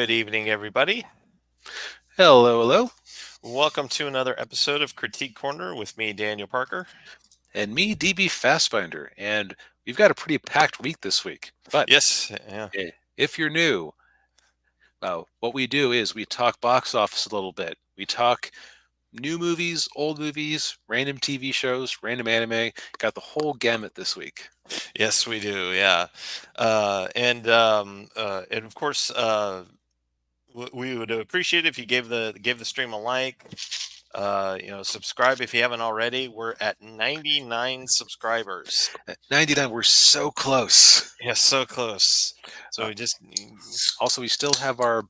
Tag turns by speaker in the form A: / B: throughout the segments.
A: Good evening, everybody.
B: Hello, hello.
A: Welcome to another episode of Critique Corner with me, Daniel Parker.
B: And me, DB Fastbinder. And we've got a pretty packed week this week. But
A: Yes, yeah,
B: if you're new, what we do is we talk box office a little bit. We talk new movies, old movies, random TV shows, random anime. Got the whole gamut this week.
A: yes, we do, yeah, and of course, we would appreciate if you gave the stream a like. Subscribe if you haven't already. We're at 99 subscribers.
B: At 99, we're so close.
A: Yeah, so close. So
B: Uh,
A: we just
B: Also, we still have our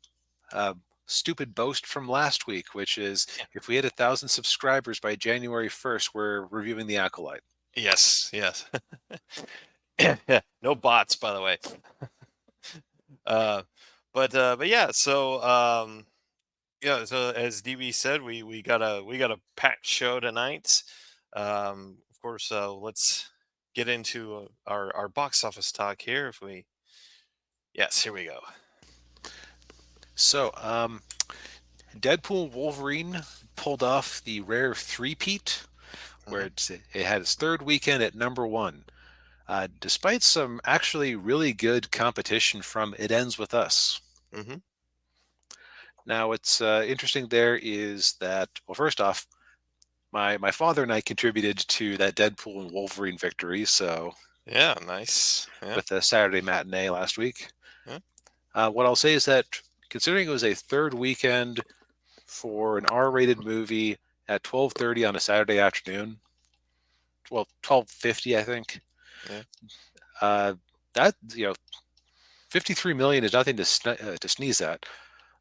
B: uh, stupid boast from last week, which is if we hit 1,000 subscribers by January 1st, we're reviewing The Acolyte.
A: yes. Yeah, no bots, by the way. uh, but yeah, so as DB said, we got a packed show tonight. Of course, let's get into our box office talk here. Yes, here we go.
B: So, Deadpool and Wolverine pulled off the rare three-peat, where
A: Hmm.
B: it had its third weekend at number one, despite some actually really good competition from It Ends With Us.
A: Hmm.
B: Now, what's interesting there is that, well, first off, my father and I contributed to that Deadpool and Wolverine victory, so
A: Yeah, nice. Yeah,
B: with the Saturday matinee last week.
A: yeah.
B: What I'll say is that considering it was a third weekend for an R-rated movie at 12:30 on a Saturday afternoon, well, 12:50, I think.
A: Yeah.
B: Uh, that 53 million is nothing to sneeze at.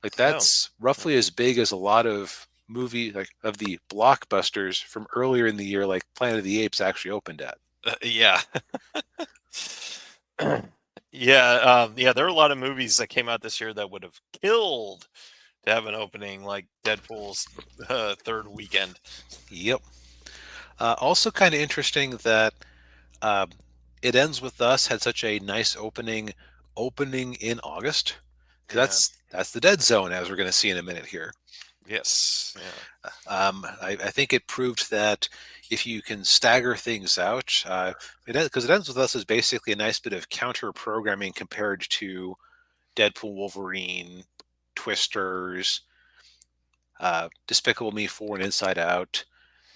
B: Like
A: No.
B: that's roughly as big as a lot of movie like of the blockbusters from earlier in the year, like Planet of the Apes actually opened at.
A: Yeah. Yeah. Yeah. There were a lot of movies that came out this year that would have killed to have an opening like Deadpool's third weekend.
B: Yep. Also, kind of interesting that uh, It Ends With Us had such a nice opening in August because
A: Yeah.
B: that's the dead zone as we're going to see in a minute here.
A: Yes. Yeah.
B: I think it proved that if you can stagger things out, because It Ends With Us is basically a nice bit of counter programming compared to Deadpool, Wolverine, Twisters, Despicable Me 4, and Inside Out.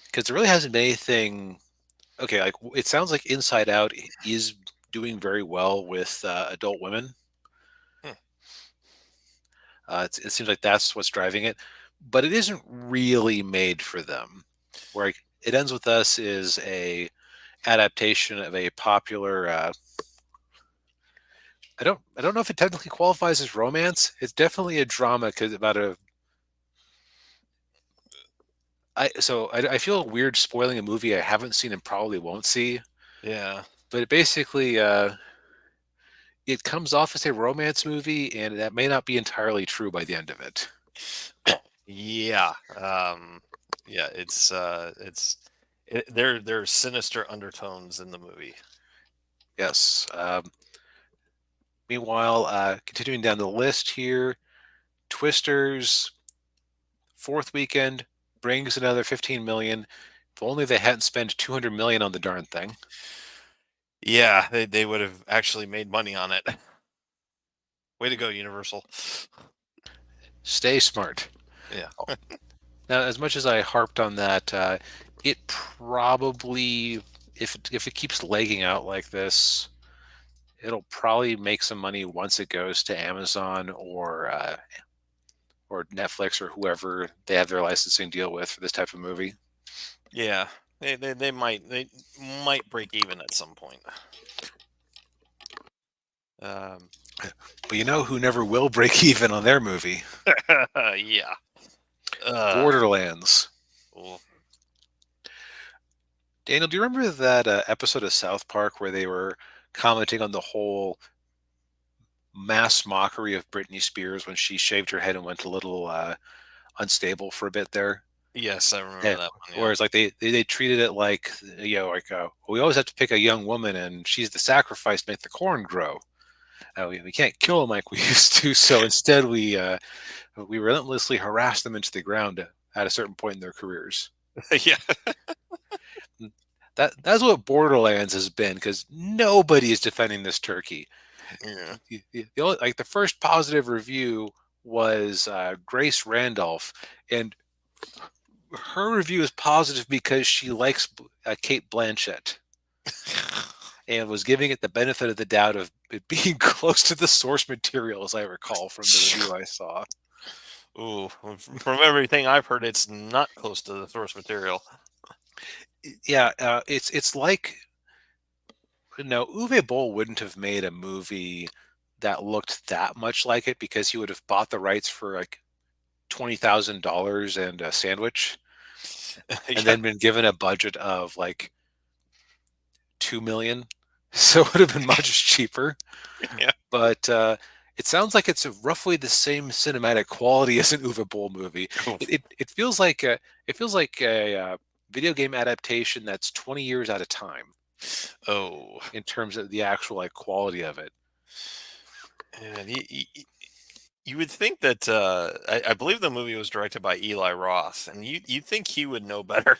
B: Because there really hasn't been anything. Okay, like it sounds like Inside Out is doing very well with adult women.
A: Hmm.
B: It seems like that's what's driving it, but it isn't really made for them. Where It Ends With Us is a adaptation of a popular. I don't know if it technically qualifies as romance. It's definitely a drama because about a. I feel weird spoiling a movie I haven't seen and probably won't see.
A: Yeah.
B: But it basically it comes off as a romance movie, and that may not be entirely true by the end of it.
A: Yeah. Yeah. There's sinister undertones in the movie.
B: Yes. Meanwhile, continuing down the list here, Twisters fourth weekend brings another 15 million. If only they hadn't spent 200 million on the darn thing.
A: Yeah, they would have actually made money on it. Way to go, Universal.
B: Stay smart.
A: Yeah.
B: Now, as much as I harped on that, it probably, if it keeps legging out like this, it'll probably make some money once it goes to Amazon or Netflix or whoever they have their licensing deal with for this type of movie.
A: Yeah. They might break even at some point. Um,
B: But you know who never will break even on their movie?
A: yeah.
B: Borderlands.
A: Well,
B: Daniel, do you remember that episode of South Park where they were commenting on the whole mass mockery of Britney Spears when she shaved her head and went a little unstable for a bit there?
A: yes, I remember
B: Yeah.
A: that one. Yeah.
B: Whereas like they treated it like like we always have to pick a young woman and she's the sacrifice to make the corn grow. we can't kill them like we used to, so instead we relentlessly harass them into the ground at a certain point in their careers.
A: Yeah.
B: Mm, that's what Borderlands has been, because nobody is defending this turkey.
A: Yeah.
B: Like the first positive review was Grace Randolph, and her review is positive because she likes Kate Blanchett and was giving it the benefit of the doubt of it being close to the source material, as I recall from the review I saw.
A: Ooh, from everything I've heard, it's not close to the source material.
B: Yeah, it's like, no, Uwe Boll wouldn't have made a movie that looked that much like it, because he would have bought the rights for like $20,000 and a sandwich, and
A: Yeah.
B: then been given a budget of like 2 million, so it would have been much cheaper.
A: Yeah.
B: But it sounds like it's roughly the same cinematic quality as an Uwe Boll movie.
A: Oh.
B: It feels like a video game adaptation that's 20 years at a time
A: Oh.
B: in terms of the actual like quality of it.
A: And you would think that I believe the movie was directed by Eli Roth, and you'd think he would know better.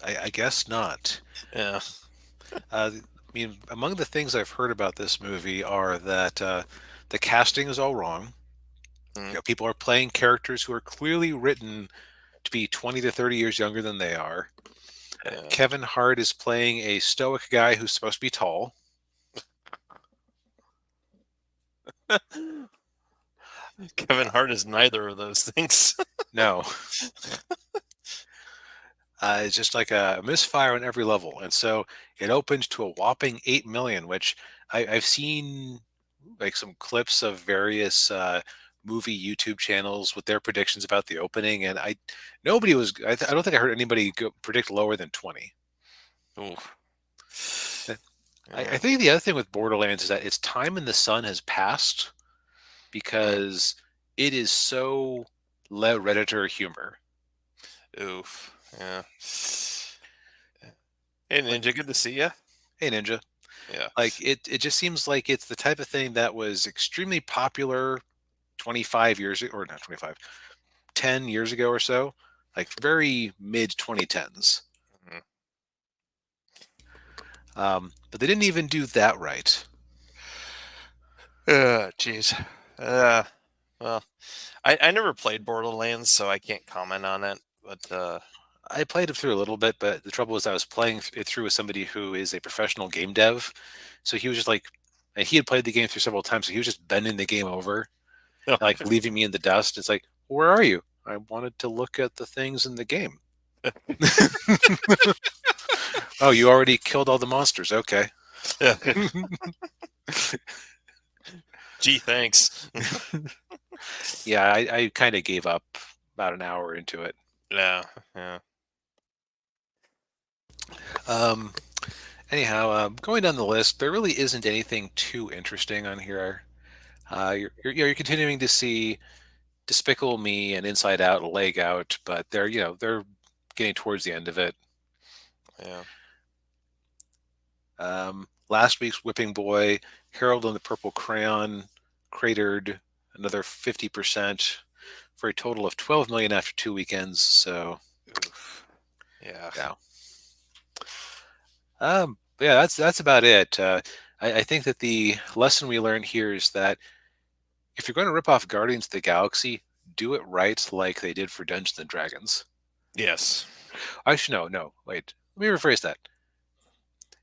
B: I guess not.
A: Yeah.
B: I mean, among the things I've heard about this movie are that the casting is all wrong.
A: Mm,
B: People are playing characters who are clearly written to be 20 to 30 years younger than they are.
A: yeah.
B: Kevin Hart is playing a stoic guy who's supposed to be tall.
A: Kevin Hart is neither of those things.
B: No, it's just like a misfire on every level, and so it opened to a whopping 8 million, which I've seen like some clips of various movie YouTube channels with their predictions about the opening, and nobody was. I don't think I heard anybody predict lower than 20.
A: Ooh.
B: I
A: Yeah.
B: think the other thing with Borderlands is that its time in the sun has passed,
A: Mm,
B: because it is so Redditor humor.
A: oof. Yeah. Hey
B: Like,
A: Ninja, good to see you.
B: hey Ninja,
A: Yeah.
B: like it just seems like it's the type of thing that was extremely popular 25 years or not 25, 10 years ago or so, like very mid 2010s.
A: Mhm.
B: But they didn't even do that right.
A: Jeez. Well, I never played Borderlands, so I can't comment on it. But
B: I played it through a little bit, but the trouble was I was playing it through with somebody who is a professional game dev. So he was just like, and he had played the game through several times, so he was just bending the game over, like leaving me in the dust. It's like, where are you? I wanted to look at the things in the game. Oh, you already killed all the monsters. Okay.
A: yeah. Gee, thanks.
B: Yeah, I kind of gave up about an hour into it.
A: Yeah. Yeah.
B: Um, Anyhow, going down the list, there really isn't anything too interesting on here. You're continuing to see Despicable Me and Inside Out, Leg Out, but they're getting towards the end of it.
A: Yeah.
B: Last week's Whipping Boy, Harold and the Purple Crayon, cratered another 50% for a total of 12 million after 2 weekends. So
A: Oof. Yeah.
B: yeah, yeah, that's about it. I think that the lesson we learned here is that if you're going to rip off Guardians of the Galaxy, do it right, like they did for Dungeons and Dragons.
A: Yes.
B: Actually, no, wait. Let me rephrase that.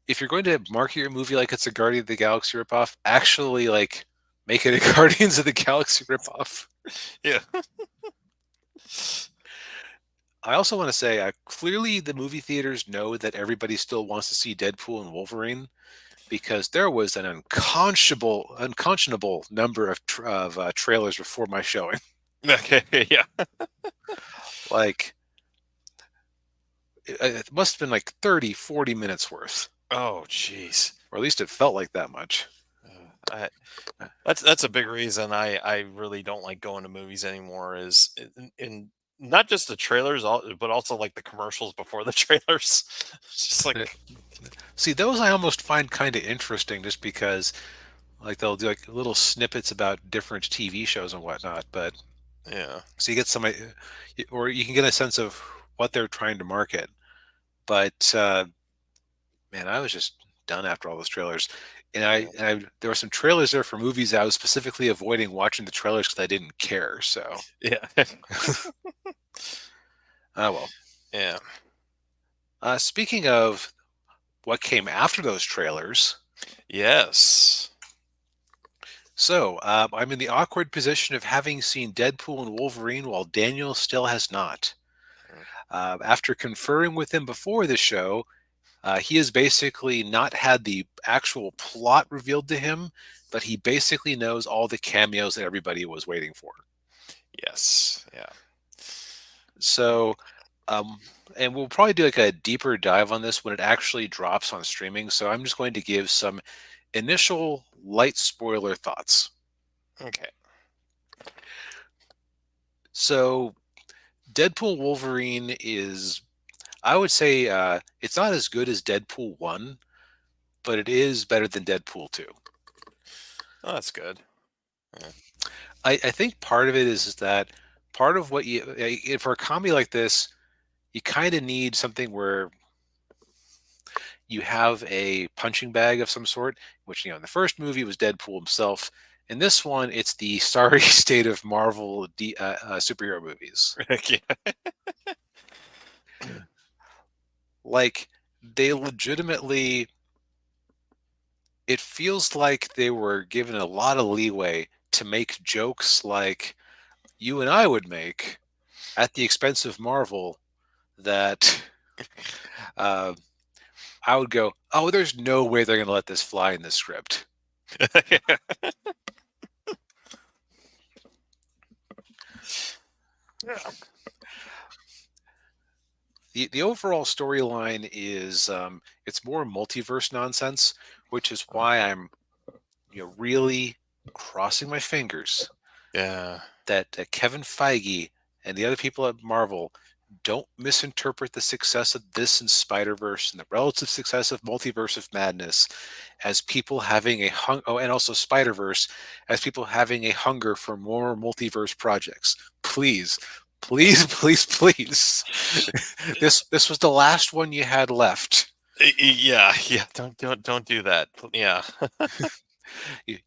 B: If you're going to market your movie like it's a Guardian of the Galaxy ripoff, actually like make it a Guardians of the Galaxy ripoff.
A: Yeah.
B: I also want to say, clearly the movie theaters know that everybody still wants to see Deadpool and Wolverine, because there was an unconscionable number of trailers before my showing.
A: Okay. Yeah.
B: Like, it must have been like 30, 40 minutes worth,
A: Oh, jeez.
B: or at least it felt like that much.
A: I, that's a big reason I really don't like going to movies anymore. Is in not just the trailers, but also like the commercials before the trailers. It's just
B: Uh,
A: like,
B: See, those I almost find kind of interesting, just because Like they'll do like little snippets about different TV shows and whatnot. But
A: Yeah.
B: so you get some, or you can get a sense of what they're trying to market. But man, I was just done after all those trailers. There were some trailers there for movies I was specifically avoiding watching the trailers because I didn't care. So,
A: Yeah.
B: oh well.
A: Yeah.
B: Speaking of what came after those trailers,
A: Yes.
B: so I'm in the awkward position of having seen Deadpool and Wolverine while Daniel still has not. After conferring with him before the show, he has basically not had the actual plot revealed to him, but he basically knows all the cameos that everybody was waiting for.
A: Yes. Yeah.
B: So, um, and we'll probably do like a deeper dive on this when it actually drops on streaming. So I'm just going to give some initial light spoiler thoughts.
A: Okay.
B: So, Deadpool Wolverine is, I would say, it's not as good as Deadpool 1, but it is better than Deadpool 2.
A: Oh, that's good. Yeah.
B: I think part of it is that part of what you, for a comedy like this, you kind of need something where you have a punching bag of some sort, which, in the first movie was Deadpool himself. In this one, it's the sorry state of Marvel superhero movies.
A: Yeah.
B: Like, they legitimately, it feels like they were given a lot of leeway to make jokes like you and I would make at the expense of Marvel that uh, I would go, oh, there's no way they're going to let this fly in the script.
A: Yeah.
B: The overall storyline is it's more multiverse nonsense, which is why I'm really crossing my fingers
A: Yeah.
B: that Kevin Feige and the other people at Marvel don't misinterpret the success of this and Spider-Verse and the relative success of Multiverse of Madness as people having and also Spider-Verse as people having a hunger for more multiverse projects. Please, please, please, please. This was the last one you had left.
A: Yeah. Yeah. Don't do that. Yeah.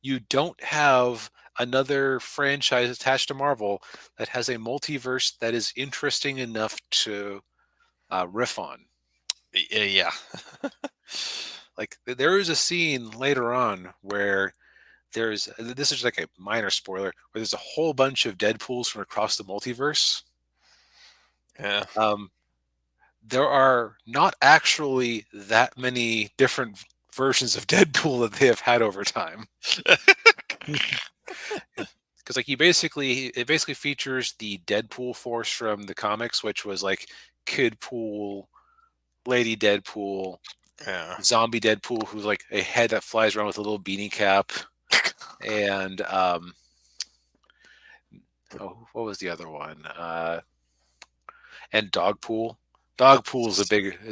B: You don't have another franchise attached to Marvel that has a multiverse that is interesting enough to riff on.
A: Yeah.
B: Like there is a scene later on where this is like a minor spoiler where there's a whole bunch of Deadpools from across the multiverse.
A: Yeah.
B: Um, there are not actually that many different versions of Deadpool that they have had over time. Because like it basically features the Deadpool force from the comics, which was like Kid Pool, Lady Deadpool,
A: Yeah.
B: Zombie Deadpool, who's like a head that flies around with a little beanie cap, and what was the other one? And Dogpool. Dogpool is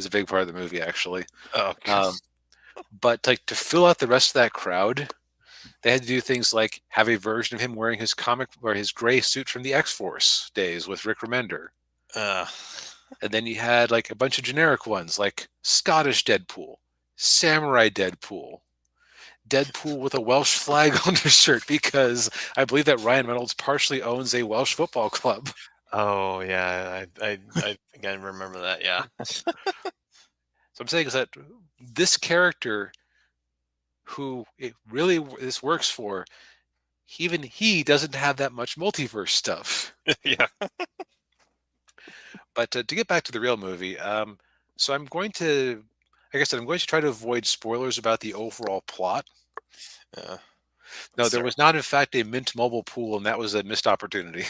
B: a big part of the movie actually.
A: Oh.
B: But like to fill out the rest of that crowd, they had to do things like have a version of him wearing his comic or his gray suit from the X-Force days with Rick Remender.
A: Uh,
B: And then you had like a bunch of generic ones like Scottish Deadpool, Samurai Deadpool, Deadpool with a Welsh flag on his shirt because I believe that Ryan Reynolds partially owns a Welsh football club.
A: oh yeah. I think I remember that. Yeah.
B: So I'm saying is that this character who it really this works for, even he doesn't have that much multiverse stuff.
A: Yeah.
B: But to get back to the real movie, so I'm going to, like I said, I'm going to try to avoid spoilers about the overall plot.
A: Yeah.
B: No, there
A: Sorry.
B: was not, in fact, a Mint Mobile pool, and that was a missed opportunity.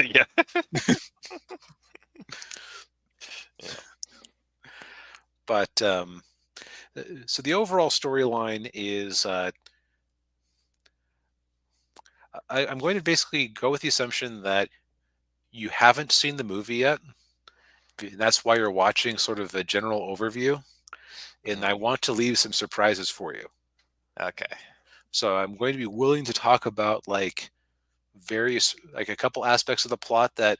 A: Yeah. Yeah.
B: But so the overall storyline is I'm going to basically go with the assumption that you haven't seen the movie yet. That's why you're watching sort of a general overview. And I
A: Mhm.
B: want to leave some surprises for you.
A: Okay.
B: So I'm going to be willing to talk about like various, like a couple aspects of the plot that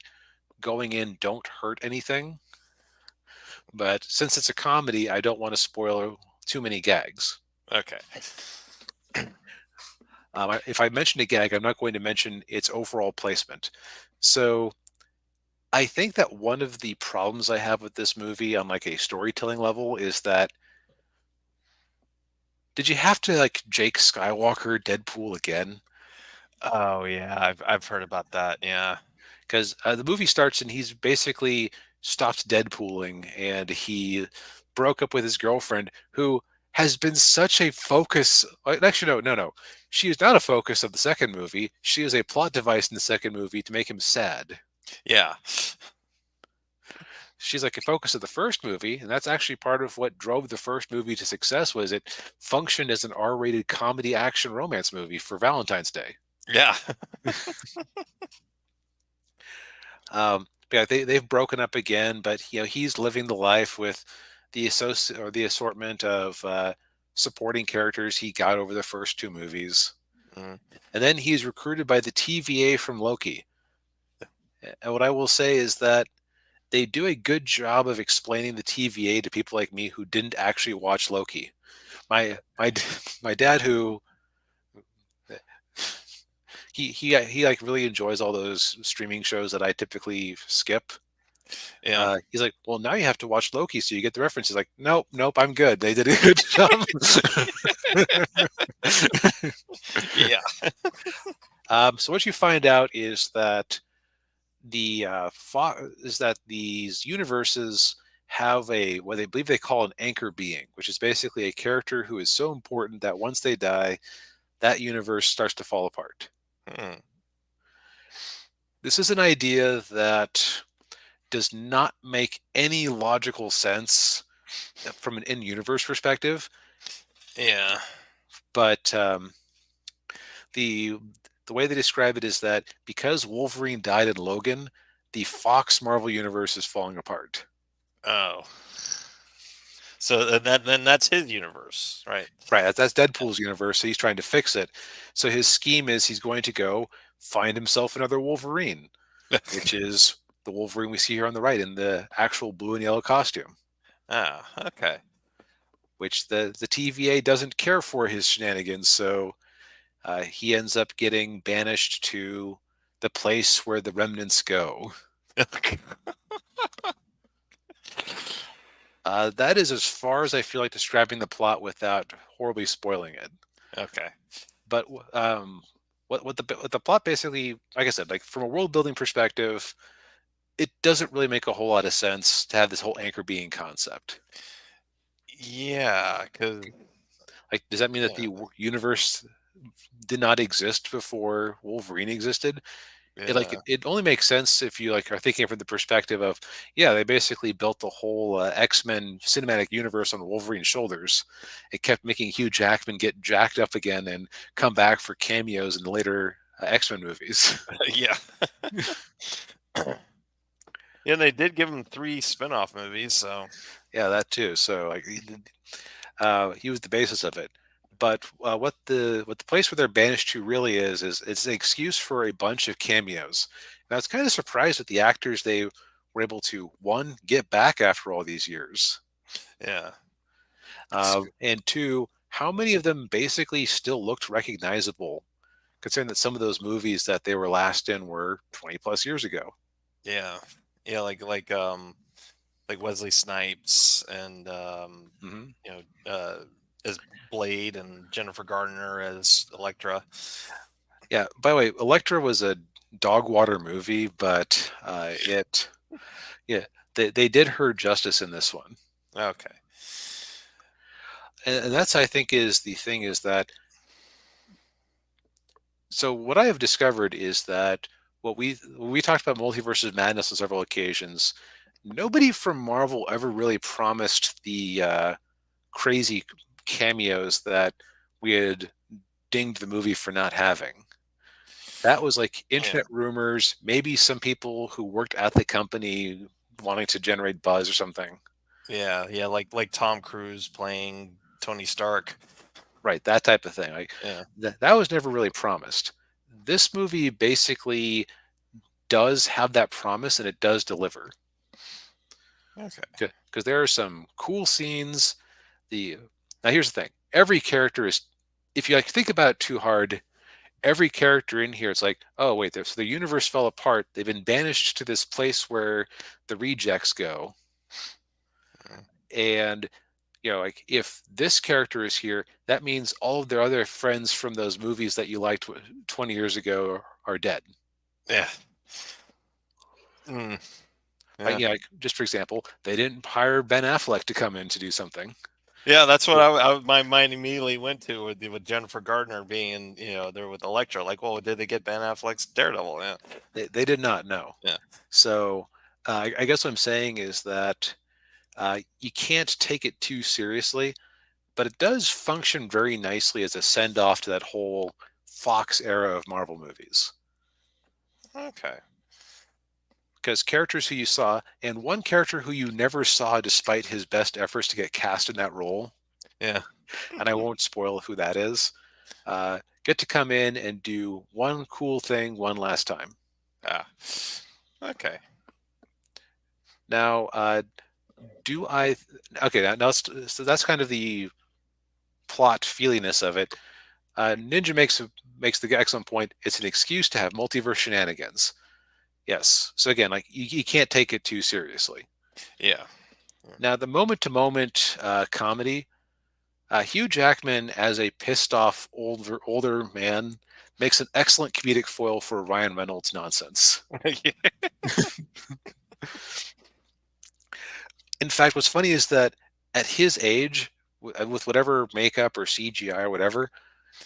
B: going in don't hurt anything. But since it's a comedy, I don't want to spoil too many gags.
A: Okay.
B: If I mention a gag, I'm not going to mention its overall placement. So I think that one of the problems I have with this movie on like a storytelling level is that did you have to like Jake Skywalker Deadpool again?
A: Oh yeah, I've heard about that. Yeah.
B: Because the movie starts and he's basically stopped Deadpooling and he broke up with his girlfriend who has been such a focus. Actually, no, no, no. She is not a focus of the second movie. She is a plot device in the second movie to make him sad.
A: Yeah.
B: She's like a focus of the first movie, and that's actually part of what drove the first movie to success was it functioned as an R-rated comedy action romance movie for Valentine's Day.
A: Yeah.
B: Yeah, they've broken up again, but he's living the life with the assortment of supporting characters he got over the first two movies,
A: Mm.
B: and then he's recruited by the TVA from Loki. And what I will say is that they do a good job of explaining the TVA to people like me who didn't actually watch Loki. My my dad who he like really enjoys all those streaming shows that I typically skip.
A: Yeah.
B: He's like, well, now you have to watch Loki so you get the references. Like, nope, nope, I'm good. They did a good job.
A: Yeah.
B: So what you find out is that is that these universes have a what they believe they call an anchor being, which is basically a character who is so important that once they die, that universe starts to fall apart.
A: Mm.
B: This is an idea that does not make any logical sense from an in-universe perspective,
A: Yeah.
B: but the the way they describe it is that because Wolverine died in Logan, the Fox Marvel universe is falling apart.
A: Oh. So then that's his universe, right?
B: Right, that's Deadpool's universe, so he's trying to fix it. So his scheme is he's going to go find himself another Wolverine, which is the Wolverine we see here on the right in the actual blue and yellow costume,
A: Oh, okay.
B: which the TVA doesn't care for his shenanigans, so he ends up getting banished to the place where the remnants go. That is as far as I feel like describing the plot without horribly spoiling it.
A: Okay.
B: But what the plot basically, like I said, like from a world building perspective, it doesn't really make a whole lot of sense to have this whole anchor being concept.
A: Yeah, because
B: Like, does that mean that
A: yeah,
B: the universe did not exist before Wolverine existed?
A: yeah,
B: It only makes sense if you like are thinking from the perspective of yeah, they basically built the whole X-Men cinematic universe on Wolverine's shoulders. It kept making Hugh Jackman get jacked up again and come back for cameos in the later X-Men movies.
A: yeah. Yeah, they did give him 3 spin-off movies, so
B: Yeah, that too. So like he was the basis of it. But what the place where they're banished to really is it's an excuse for a bunch of cameos. And I was kind of surprised at the actors they were able to one get back after all these years,
A: yeah. S
B: and two, how many of them basically still looked recognizable, considering that some of those movies that they were last in were 20 plus years ago.
A: Yeah. Yeah, like Wesley Snipes and,
B: Hmm.
A: you know, as Blade and Jennifer Gardner as Elektra.
B: Yeah. By the way, Elektra was a dog water movie, but yeah, they did her justice in this one.
A: Okay.
B: And that's I think is the thing is that so what I have discovered is that we talked about multiverses madness on several occasions. Nobody from Marvel ever really promised the crazy cameos that we had dinged the movie for not having. That was like
A: Yeah.
B: internet rumors, maybe some people who worked at the company wanting to generate buzz or something.
A: Yeah, yeah, like Tom Cruise playing Tony Stark.
B: right, that type of thing. Like
A: Yeah.
B: that was never really promised. This movie basically does have that promise, and it does deliver.
A: Okay.
B: Because there are some cool scenes. The Now here's the thing: every character is, if you like think about it too hard, every character in here, it's like, oh wait, so the universe fell apart. They've been banished to this place where the rejects go,
A: Mm.
B: and like if this character is here, that means all of their other friends from those movies that you liked 20 years ago are dead.
A: Yeah. Mm.
B: Like,
A: Yeah.
B: like just for example, they didn't hire Ben Affleck to come in to do something.
A: Yeah, that's what my mind immediately went to with Jennifer Gardner being, there with Elektra. Like, well, did they get Ben Affleck's Daredevil? Yeah.
B: They did not know.
A: Yeah.
B: So I guess what I'm saying is that you can't take it too seriously, but it does function very nicely as a send off to that whole Fox era of Marvel movies.
A: Okay.
B: Because characters who you saw, and one character who you never saw despite his best efforts to get cast in that role,
A: Yeah.
B: and I won't spoil who that is, get to come in and do one cool thing one last time.
A: Ah. Okay.
B: Now, do I? Okay, so that's kind of the plot feeliness of it. Ninja makes the excellent point. It's an excuse to have multiverse shenanigans. Yes. So again, like you can't take it too seriously.
A: Yeah.
B: Now, the moment-to-moment comedy, Hugh Jackman as a pissed-off older man makes an excellent comedic foil for Ryan Reynolds nonsense.
A: Yeah.
B: In fact, what's funny is that at his age, with whatever makeup or CGI or whatever,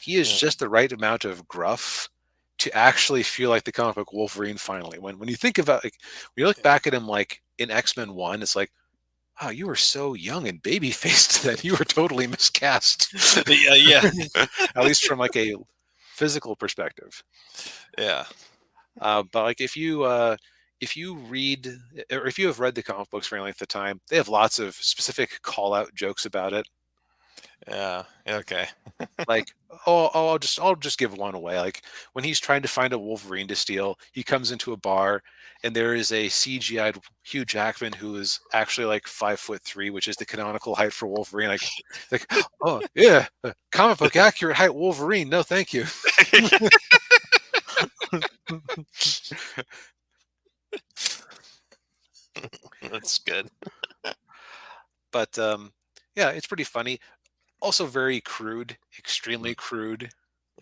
B: he is
A: Yeah.
B: just the right amount of gruff to actually feel like the comic book Wolverine finally. When you think about, like, when you look back at him like in X-Men 1, it's like, oh, you were so young and baby faced that you were totally miscast.
A: Yeah. Yeah.
B: At least from like a physical perspective.
A: Yeah.
B: But like if you read, or if you have read the comic books for any length of time, they have lots of specific call out jokes about it.
A: Yeah. Okay.
B: Like, I'll just give one away. Like when he's trying to find a Wolverine to steal, he comes into a bar and there is a CGI'd Hugh Jackman who is actually like 5'3", which is the canonical height for Wolverine. Like, oh yeah, comic book accurate height Wolverine. No, thank you.
A: That's good.
B: But yeah, it's pretty funny. Also very crude,
A: Mm.
B: extremely crude.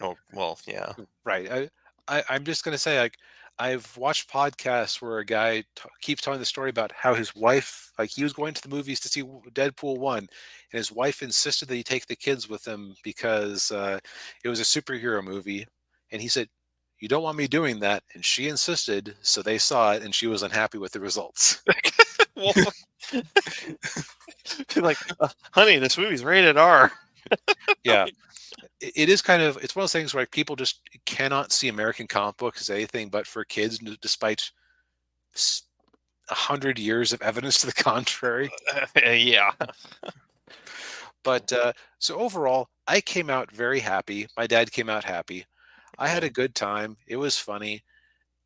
A: Oh, well, yeah.
B: Right. I'm just gonna say, like, I've watched podcasts where a guy keeps telling the story about how his wife, like, he was going to the movies to see Deadpool 1, and his wife insisted that he take the kids with him because it was a superhero movie, and he said, "You don't want me doing that," and she insisted, so they saw it, and she was unhappy with the results.
A: Well, like, honey, this movie's rated R.
B: Yeah, it is kind of, it's one of those things where like people just cannot see American comic books as anything but for kids, despite 100 years of evidence to the contrary.
A: Yeah.
B: But so overall, I came out very happy. My dad came out happy. I had a
A: Yeah.
B: good time. It was funny.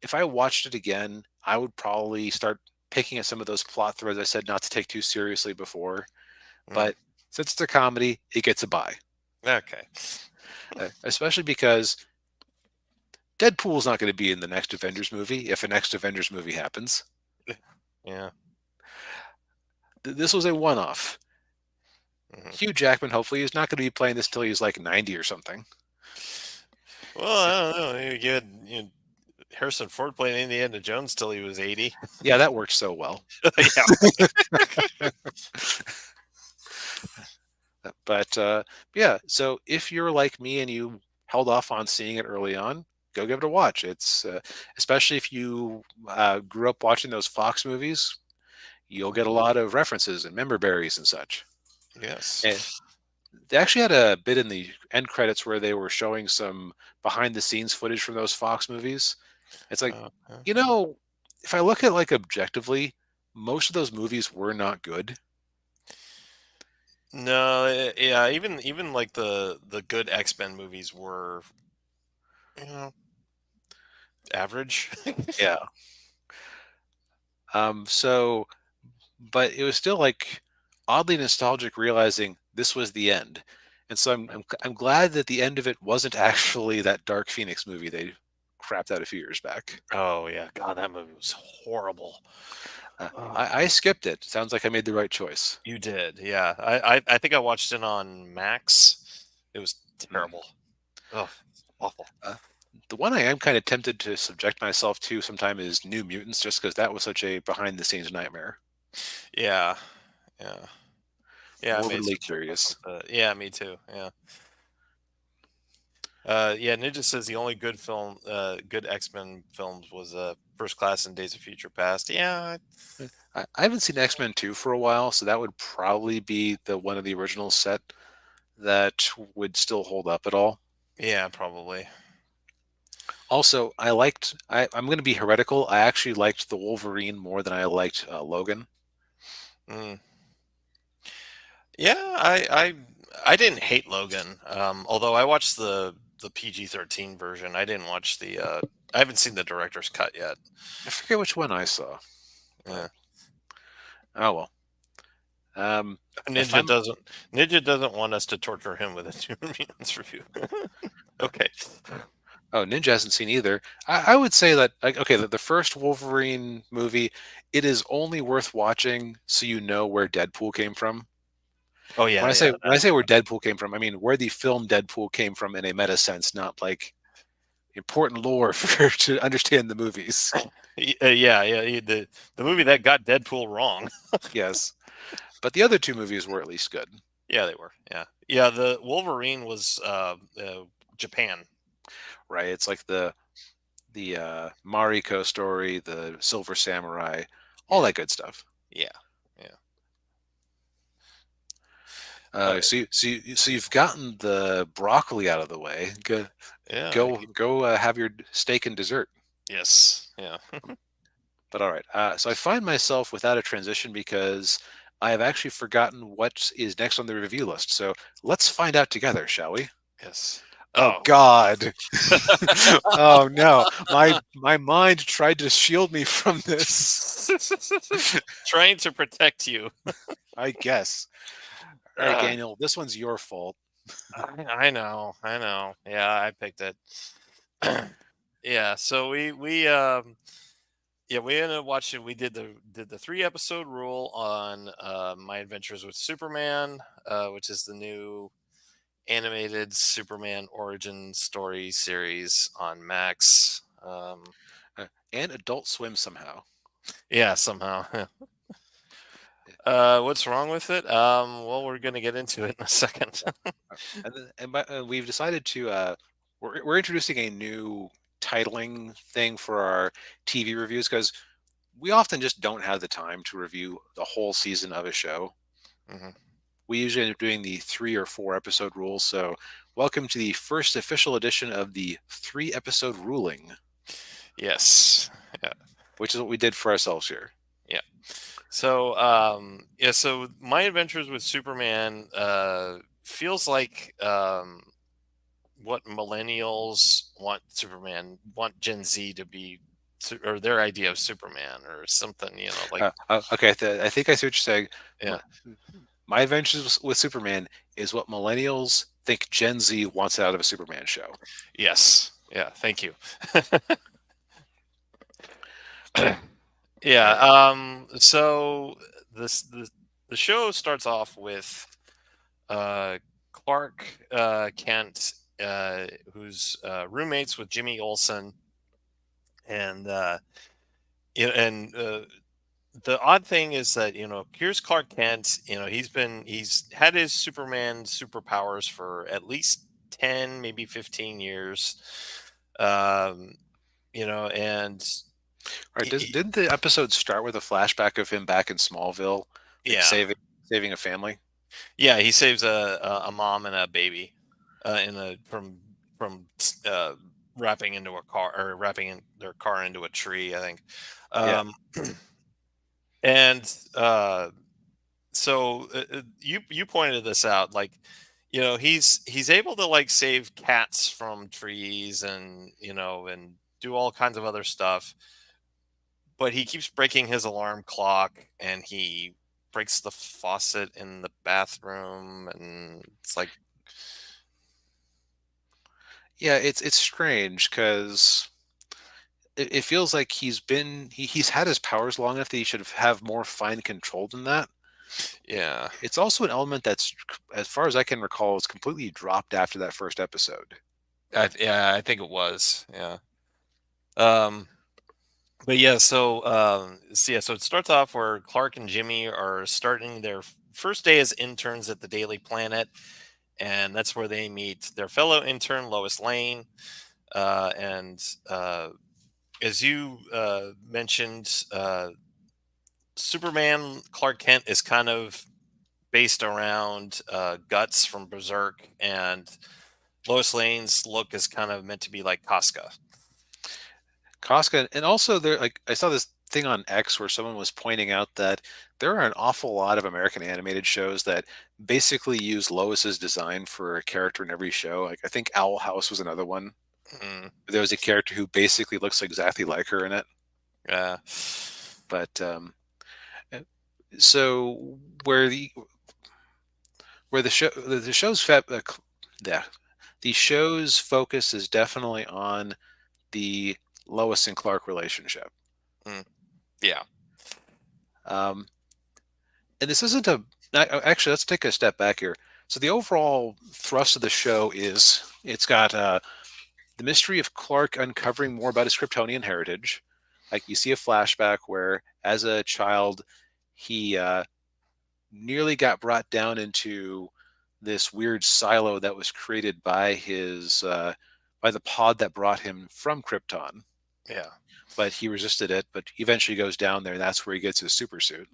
B: If I watched it again, I would probably start picking at some of those plot threads I said not to take too seriously before.
A: Mm.
B: But since it's a comedy, it gets a buy,
A: Okay.
B: especially because Deadpool's not going to be in the next Avengers movie if a next Avengers movie happens.
A: Yeah.
B: This was a one-off.
A: Mhm.
B: Hugh Jackman hopefully is not going to be playing this till he's like 90 or something.
A: Well, I don't know. You had Harrison Ford playing Indiana Jones till he was 80.
B: Yeah, that worked so well.
A: Yeah.
B: But yeah, so if you're like me and you held off on seeing it early on, go give it a watch. It's especially if you grew up watching those Fox movies, you'll get a
A: Mhm.
B: lot of references and member berries and such. And
A: Yes.
B: they actually had a bit in the end credits where they were showing some behind the scenes footage from those Fox movies. It's like,
A: Yeah.
B: you know, if I look at like objectively, most of those movies were not good.
A: No, yeah, even like the good X-Men movies were, you know, average.
B: Yeah. So, but it was still like oddly nostalgic realizing this was the end. And so I'm glad that the end of it wasn't actually that Dark Phoenix movie they crapped out a few years back.
A: Oh yeah, God, that movie was horrible. Oh,
B: I skipped it. Sounds like I made the right choice.
A: you did, yeah. I think I watched it on Max. It was
B: Mm.
A: terrible. Oh, awful.
B: Uh, the one I am kind of tempted to subject myself to sometime is New Mutants, just because that was such a behind the scenes nightmare.
A: Yeah, yeah, yeah. I made
B: Morbidly
A: some joke
B: curious.
A: about that. Yeah, me too. Yeah. Yeah, Ninja says the only good film, good X-Men films was First Class and Days of Future Past. Yeah,
B: I haven't seen X Men 2 for a while, so that would probably be the one of the original set that would still hold up at all.
A: yeah, probably.
B: Also, I'm going to be heretical. I actually liked the Wolverine more than I liked Logan.
A: Mm. Yeah, I didn't hate Logan. Although I watched the PG-13 version. I didn't watch the. I haven't seen the director's cut yet.
B: I forget which one I saw, but
A: Yeah.
B: oh well. Um, if
A: Ninja
B: I'm
A: doesn't Ninja doesn't want us to torture him with a Two Mutants review. Okay.
B: Oh, Ninja hasn't seen either. I would say that like okay, the first Wolverine movie, it is only worth watching so you know where Deadpool came from.
A: Oh yeah, yeah.
B: When I say where Deadpool came from, I mean where the film Deadpool came from in a meta sense, not like important lore for to understand the movies.
A: Yeah, yeah. The movie that got Deadpool wrong.
B: Yes, but the other two movies were at least good,
A: Yeah, they were. Yeah, yeah. The Wolverine was Japan.
B: right? It's like the Mariko story, the Silver Samurai, all
A: Yeah,
B: that good stuff.
A: yeah, yeah.
B: So you've gotten the broccoli out of the way.
A: Yeah.
B: Go have your steak and dessert.
A: Yes. Yeah.
B: But all right. So I find myself without a transition because I have actually forgotten what is next on the review list. So let's find out together, shall we?
A: Yes.
B: Oh
A: Oh.
B: God. Oh no. My mind tried to shield me from this.
A: Trying to protect you.
B: I guess. All right,
A: Uh,
B: Daniel, this one's your fault.
A: I know. I know. Yeah, I picked it. Yeah. So we ended up watching. We did the 3 episode rule on My Adventures with Superman, which is the new animated Superman origin story series on Max.
B: And Adult Swim somehow.
A: Yeah, somehow. What's wrong with it? Well, we're gonna get into it in a second.
B: We've decided to we're introducing a new titling thing for our TV reviews because we often just don't have the time to review the whole season of a show.
A: Mhm.
B: We usually end up doing the 3 or 4 episode rule. So, welcome to the first official edition of the 3 episode ruling,
A: Yes. Yeah.
B: which is what we did for ourselves here.
A: Yeah. So, yeah. So, My Adventures with Superman feels like what millennials want Gen Z to be, or their idea of Superman, or something. Like
B: Okay, I think I see what you're saying. My,
A: yeah.
B: my Adventures with Superman is what millennials think Gen Z wants out of a Superman show.
A: Yes. Yeah. Thank you. Yeah.
B: All right.
A: So the show starts off with uh, Clark Kent, who's roommates with Jimmy Olsen, and and the odd thing is that here's Clark Kent. He's had his Superman superpowers for at least 10, maybe 15 years. Um, and
B: All right. Didn't the episode start with a flashback of him back in Smallville, like
A: yeah,
B: saving a family?
A: yeah, he saves a mom and a baby in a from uh, wrapping in their car into a tree, I think.
B: Yeah.
A: Um, and so you pointed this out, like, he's able to like save cats from trees, and and do all kinds of other stuff, but he keeps breaking his alarm clock, and he breaks the faucet in the bathroom, and it's like,
B: Yeah, it's strange because it feels like he's had his powers long enough that he should have more fine control than that.
A: yeah.
B: It's also an element that's, as far as I can recall, is completely dropped after that first episode.
A: Yeah, I think it was. Yeah. Um, but yeah, so it starts off where Clark and Jimmy are starting their first day as interns at the Daily Planet, and that's where they meet their fellow intern Lois Lane. And as you mentioned, Superman Clark Kent is kind of based around Guts from Berserk, and Lois Lane's look is kind of meant to be like Casca.
B: Casca, and also there, like I saw this thing on X where someone was pointing out that there are an awful lot of American animated shows that basically use Lois's design for a character in every show. Like I think Owl House was another one.
A: Mm,
B: There was a character who basically looks exactly like her in it.
A: yeah.
B: But uh, so where the show the show's yeah, the show's focus is definitely on the Lois and Clark relationship.
A: Mm, yeah.
B: Um, and this isn't actually, let's take a step back here. So the overall thrust of the show is it's got the mystery of Clark uncovering more about his Kryptonian heritage. Like you see a flashback where, as a child, he nearly got brought down into this weird silo that was created by his by the pod that brought him from Krypton.
A: Yeah.
B: But he resisted it. But eventually goes down there, and that's where he gets his super suit.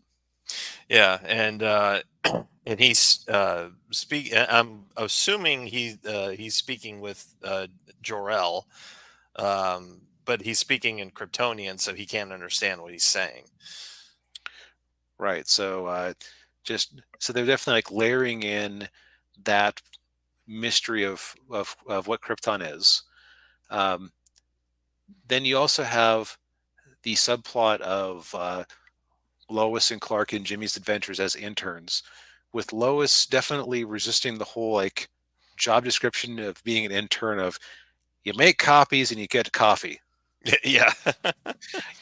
A: Yeah. And he's I'm assuming he's speaking with Jor-El, but he's speaking in Kryptonian, so he can't understand what he's saying.
B: Right. So just so they're definitely like layering in that mystery of what Krypton is. Um, then you also have the subplot of Lois and Clark and Jimmy's adventures as interns, with Lois definitely resisting the whole like job description of being an intern of you make copies and you get coffee.
A: Yeah.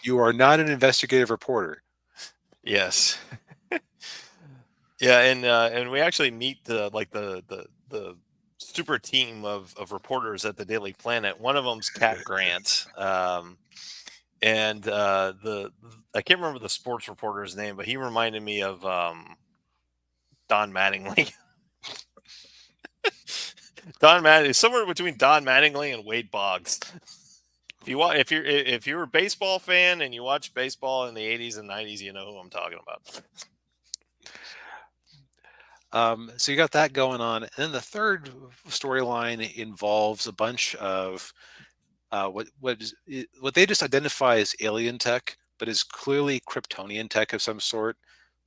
B: You are not an investigative reporter.
A: Yes. Yeah, and we actually meet the super team of reporters at the Daily Planet. One of them's Cat Grant, and the I can't remember the sports reporter's name, but he reminded me of Don Mattingly. Don Mattingly, somewhere between Don Mattingly and Wade Boggs. If you're a baseball fan and you watch baseball in the '80s and '90s, you know who I'm talking about.
B: So you got that going on, and then the third storyline involves a bunch of what they just identify as alien tech, but is clearly Kryptonian tech of some sort,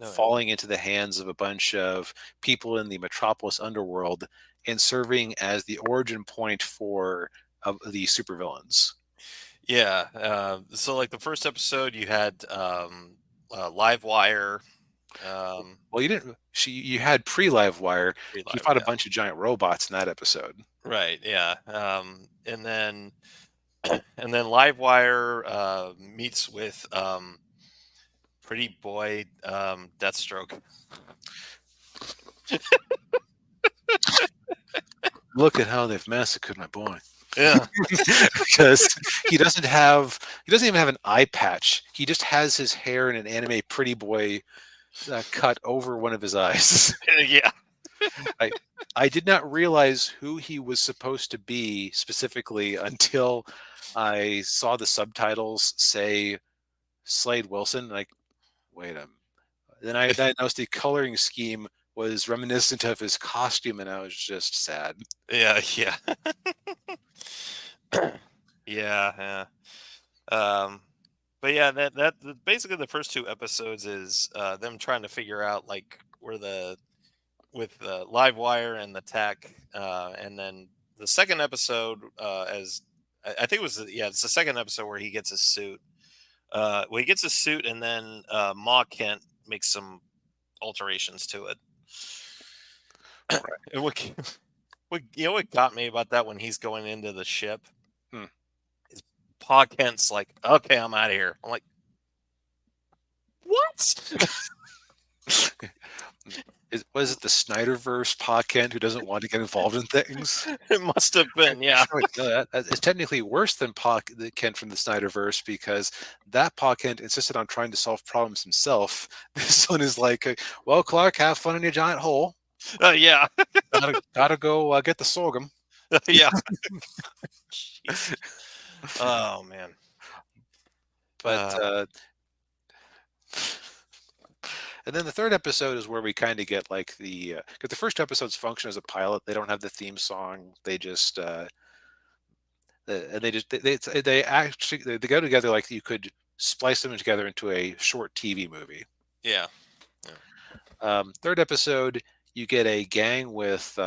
A: Oh, yeah.
B: falling into the hands of a bunch of people in the Metropolis underworld and serving as the origin point for the supervillains.
A: Yeah. So like the first episode, you had Live Wire. Um,
B: Well, you didn't. You had pre-Live Wire. He
A: Live,
B: fought a
A: yeah.
B: bunch of giant robots in that episode.
A: Right. Yeah. And then and then Live Wire meets with Pretty Boy Deathstroke.
B: Look at how they've massacred my boy.
A: Yeah.
B: Because he doesn't even have an eye patch. He just has his hair in an anime pretty boy cut over one of his eyes.
A: Yeah.
B: I I did not realize who he was supposed to be specifically until I saw the subtitles say Slade Wilson. Like, wait a. Then I noticed the coloring scheme was reminiscent of his costume, and I was just sad.
A: Yeah. Yeah. Yeah. Yeah. Um, but yeah, basically the first two episodes is them trying to figure out like where the with the live wire and the tech, and then the second episode, as I think it was, yeah, it's the second episode where he gets his suit. Well, he gets his suit, and then Ma Kent makes some alterations to it.
B: Right.
A: And what you know what got me about that when he's going into the ship
B: Hmm.
A: is Pa Kent's like, "Okay, I'm out of here." I'm like, "What?"
B: Was it the Snyderverse Pa Kent who doesn't want to get involved in things?
A: It must have been, yeah.
B: Actually, no, that is technically worse than the Kent from the Snyderverse because that Pa Kent insisted on trying to solve problems himself. This one is like, well, Clark, have fun in your giant hole.
A: Yeah,
B: Gotta go get the sorghum.
A: yeah. Jeez. Oh man.
B: But
A: Uh,
B: and then the third episode is where we kind of get like the because the first episodes function as a pilot. They don't have the theme song. They just and they just they actually they go together like you could splice them together into a short TV movie.
A: yeah. Yeah.
B: Third episode, you get a gang with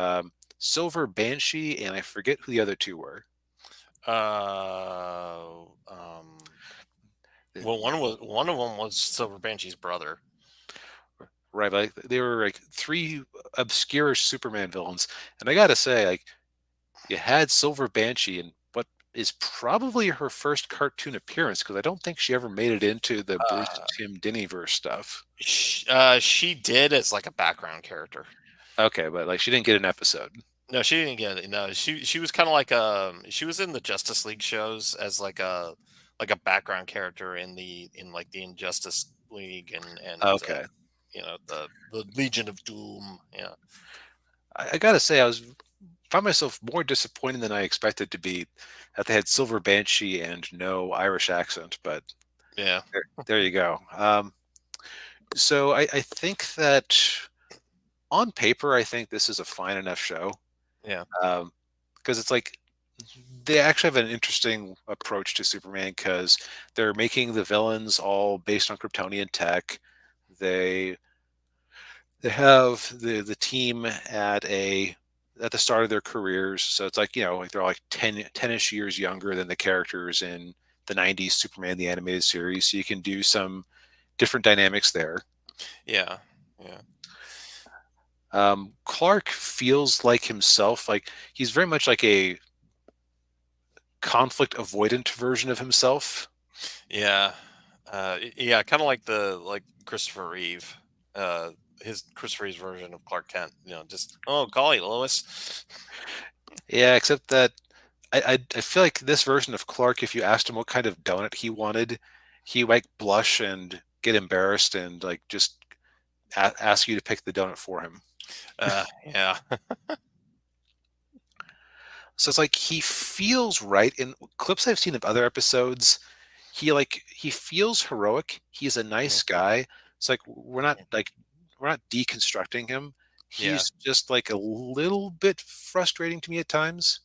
B: Silver Banshee, and I forget who the other two were.
A: Uh, um, well, one of them was Silver Banshee's brother.
B: Right, like they were like three obscure Superman villains, and I gotta say, like you had Silver Banshee in what is probably her first cartoon appearance because I don't think she ever made it into the Bruce
A: Uh,
B: Tim Dinnyverse stuff.
A: she did as like a background character.
B: Okay, but like she didn't get an episode.
A: No, she didn't get it. No, she was kind of like she was in the Justice League shows as like a background character in like the Injustice League and
B: Okay,
A: you know the Legion of Doom. Yeah,
B: I gotta say, I was found myself more disappointed than I expected to be that they had Silver Banshee and no Irish accent, but
A: yeah,
B: there you go. So I think that on paper, I think this is a fine enough show
A: yeah,
B: because it's like they actually have an interesting approach to Superman because they're making the villains all based on Kryptonian tech. They they have the team at the start of their careers, so it's like like they're like 10-ish years younger than the characters in the 90s Superman the animated series, so you can do some different dynamics there.
A: yeah, yeah,
B: Clark feels like himself, like he's very much like a conflict avoidant version of himself.
A: yeah. Yeah, kind of like the like Christopher Reeve, uh, his Christopher Reeve's version of Clark Kent. You know, just oh golly, Lois.
B: Yeah, except that I feel like this version of Clark, if you asked him what kind of donut he wanted, he might blush and get embarrassed and like just ask you to pick the donut for him.
A: Yeah,
B: So it's like he feels right in clips I've seen of other episodes. He feels heroic. He's a
A: yeah,
B: nice guy. It's like we're not deconstructing him.
A: yeah,
B: He's just like a little bit frustrating to me at times.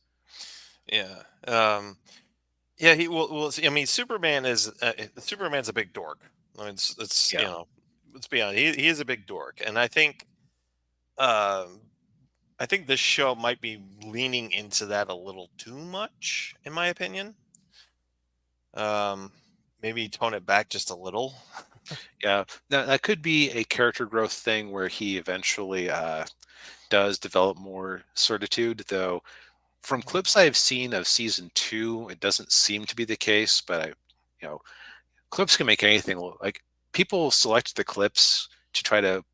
A: yeah. Yeah, he well. I mean, Superman's a big dork. I mean, it's you
B: Yeah.
A: know, let's be honest. He is a big dork, and um, I think this show might be leaning into that a little too much, in my opinion. Um, Maybe tone it back just a little.
B: Yeah. Now that could be a character growth thing where he eventually does develop more certitude, though from clips I've seen of season two, it doesn't seem to be the case, but you know, clips can make anything like people select the clips to try to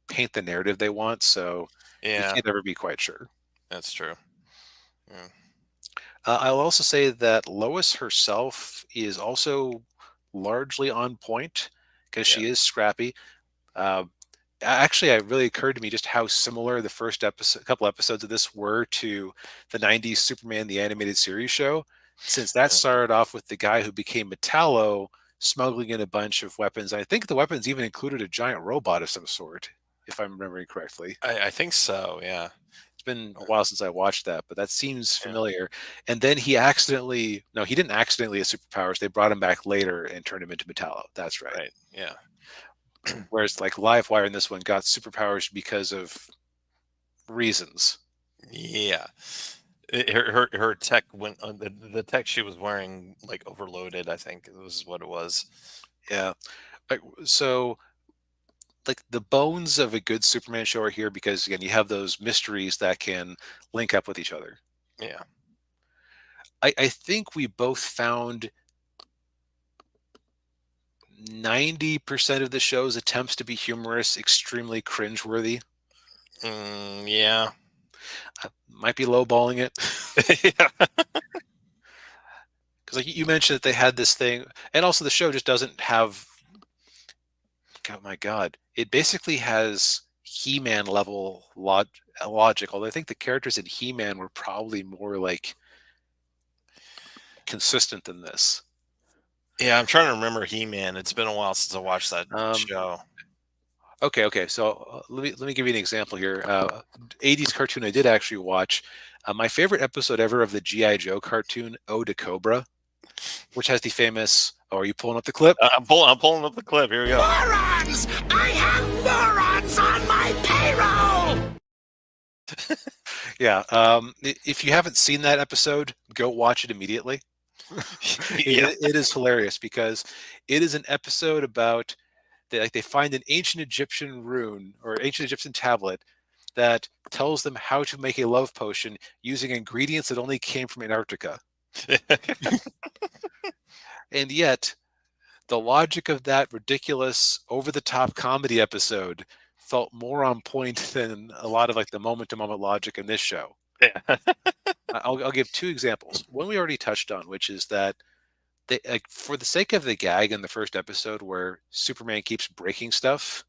B: paint the narrative they want, so you
A: Yeah,
B: can't ever be quite sure.
A: that's true. Yeah,
B: I'll also say that Lois herself is also largely on point because
A: yeah,
B: she is scrappy. Uh, Actually, it really occurred to me just how similar the first episode, couple episodes of this were to the 90s Superman the animated series show, since that
A: yeah.
B: started off with the guy who became Metallo smuggling in a bunch of weapons. I think the weapons even included a giant robot of some sort, if I'm remembering correctly.
A: I think so. Yeah,
B: been a
A: Uh,
B: while since I watched that, but that seems
A: yeah,
B: familiar. And then he accidentally, no, he didn't accidentally get superpowers. They brought him back later and turned him into Metallo. That's right.
A: right. Yeah.
B: Whereas like Livewire in this one got superpowers because of reasons.
A: Yeah. Her tech went the tech she was wearing like overloaded, I think was what it was.
B: Yeah. So like the bones of a good Superman show are here because again you have those mysteries that can link up with each other.
A: Yeah.
B: I think we both found 90% of the show's attempts to be humorous extremely cringeworthy.
A: Yeah.
B: I might be lowballing it
A: Yeah.
B: because like you mentioned that they had this thing, and also the show just doesn't have. Oh my god! It basically has He-Man level logic. Although I think the characters in He-Man were probably more like consistent than this.
A: Yeah, I'm trying to remember He-Man. It's been a while since I watched that
B: Um,
A: show.
B: okay. So let me give you an example here. 80s cartoon I did actually watch. My favorite episode ever of the GI Joe cartoon, Ode to Cobra, which has the famous. Oh, are you pulling up the clip?
A: I'm pulling up the clip. Here we go.
C: Morons! I have morons on my payroll!
B: Yeah. If you haven't seen that episode, go watch it immediately.
A: Yeah.
B: It is hilarious because it is an episode about they find an ancient Egyptian rune or ancient Egyptian tablet that tells them how to make a love potion using ingredients that only came from Antarctica. And yet, the logic of that ridiculous, over the top comedy episode felt more on point than a lot of like the moment to moment logic in this show.
A: Yeah.
B: I'll give two examples. One we already touched on, which is that they, like, for the sake of the gag in the first episode where Superman keeps breaking stuff,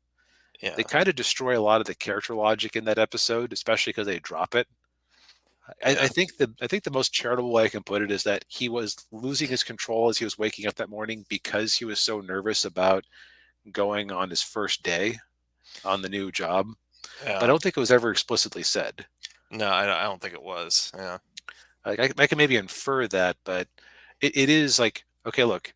B: they
A: Yeah.
B: kind of destroy a lot of the character logic in that episode, especially because they drop it. I
A: Yeah.
B: think the most charitable way I can put it is that he was losing his control as he was waking up that morning because he was so nervous about going on his first day on the new job. But I
A: Yeah.
B: don't think it was ever explicitly said.
A: No, I don't think it was. Yeah.
B: Like I can maybe infer that, but it is like, okay, look,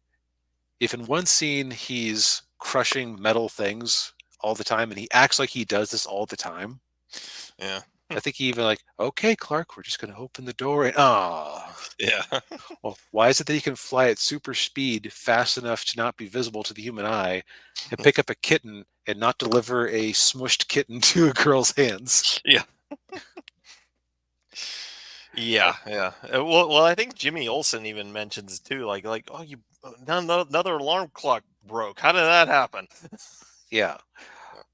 B: if in one scene he's crushing metal things all the time and he acts like he does this all the time,
A: Yeah.
B: I think he even like, okay, Clark, we're just going to open the door and
A: Yeah.
B: well, why is it that he can fly at super speed fast enough to not be visible to the human eye and pick up a kitten and not deliver a smushed kitten to a girl's hands?
A: Yeah. Yeah. Yeah. Well, I think Jimmy Olsen even mentions too, oh, you another alarm clock broke. How did that happen?
B: Yeah.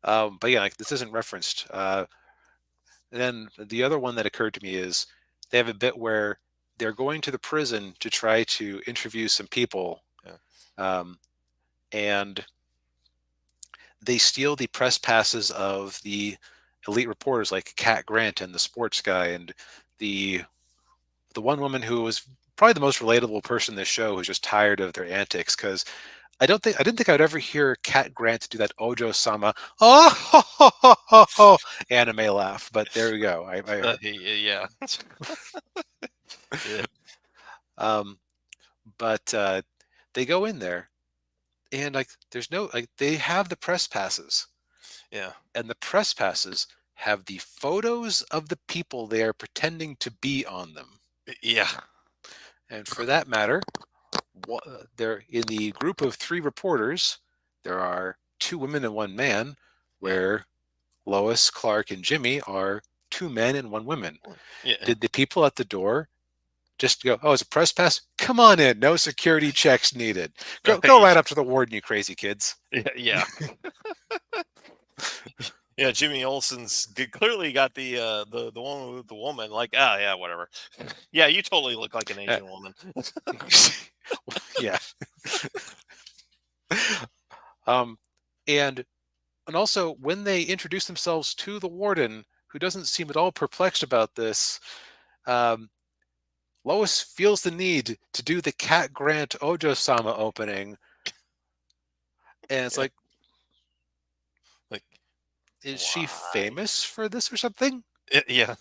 B: But yeah, like this isn't referenced. Then the other one that occurred to me is they have a bit where they're going to the prison to try to interview some people,
A: Yeah.
B: um, and they steal the press passes of the elite reporters like Cat Grant and the sports guy and the the one woman who was probably the most relatable person in this show who's just tired of their antics because I didn't think I'd ever hear Cat Grant do that Ojo Sama anime laugh, but there we go. I heard.
A: Yeah. Yeah.
B: Um, but they go in there and like there's no like they have the press passes
A: Yeah.
B: and the press passes have the photos of the people they are pretending to be on them.
A: Yeah.
B: And for that matter, they're in the group of three reporters. There are two women and one man,
A: Yeah.
B: where Lois, Clark, and Jimmy are two men and one woman.
A: Yeah.
B: Did the people at the door just go, "Oh, it's a press pass. Come on in. No security checks needed. Go right up to the warden, you crazy kids."
A: Yeah. Yeah. Yeah, Jimmy Olsen's clearly got the one with the woman. Like, ah, yeah, whatever. Yeah, you totally look like an
B: Uh,
A: Asian woman.
B: yeah. Um, and and also when they introduce themselves to the warden, who doesn't seem at all perplexed about this, um, Lois feels the need to do the Cat Grant Ojo-sama opening, and it's
A: Yeah,
B: like,
A: like
B: is she
A: why?
B: famous for this or something?
A: Yeah,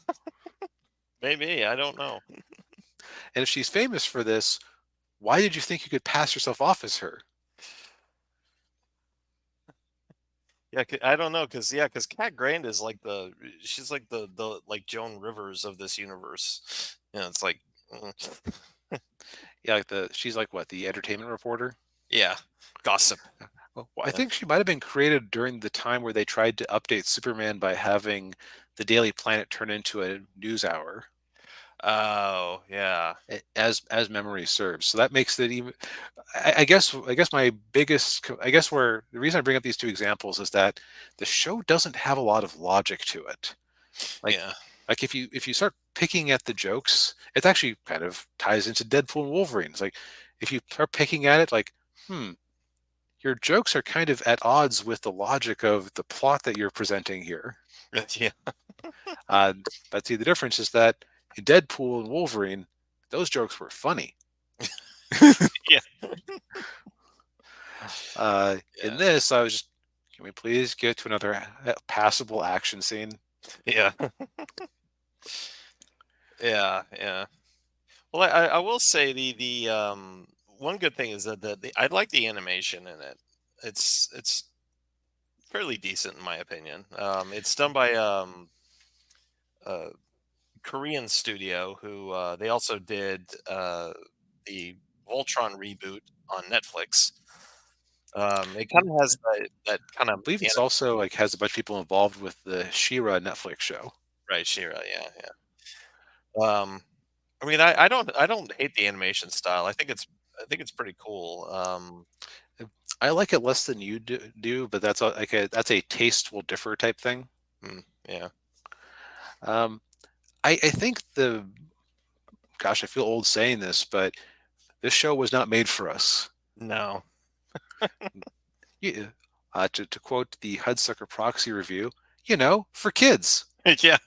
A: Maybe, I don't know.
B: And if she's famous for this, why did you think you could pass yourself off as her?
A: Yeah, I don't know, cause yeah, cause Kat Grant is like she's like the like Joan Rivers of this universe. Yeah, it's like, mm,
B: Yeah, she's like what, the entertainment reporter?
A: yeah, gossip.
B: Well, I
A: Yeah.
B: think she might have been created during the time where they tried to update Superman by having the Daily Planet turn into a news hour,
A: Oh, yeah.
B: as memory serves. So that makes it even. I guess my biggest. I guess where the reason I bring up these two examples is that the show doesn't have a lot of logic to it. Like
A: Yeah.
B: if you start picking at the jokes, it actually kind of ties into Deadpool and Wolverine. It's like if you start picking at it, like, your jokes are kind of at odds with the logic of the plot that you're presenting here.
A: Yeah.
B: Uh, but see, the difference is that in Deadpool and Wolverine, those jokes were funny.
A: Yeah.
B: In
A: Yeah.
B: this, I was just, can we please get to another passable action scene?
A: Yeah. Yeah, yeah. Well, I will say the one good thing is that I like the animation in it. It's fairly decent in my opinion. It's done by a Korean studio who they also did the Voltron reboot on Netflix. It kind of has that kind
B: I
A: of
B: believe it's also like has a bunch of people involved with the She-Ra Netflix show.
A: right, Shira, yeah, yeah. I mean, I don't hate the animation style. I think it's pretty cool.
B: I like it less than you do, but that's a taste will differ type thing.
A: Yeah.
B: Um, I think gosh, I feel old saying this, but this show was not made for us.
A: No.
B: Yeah. To quote the Hudsucker Proxy review, for kids.
A: Yeah.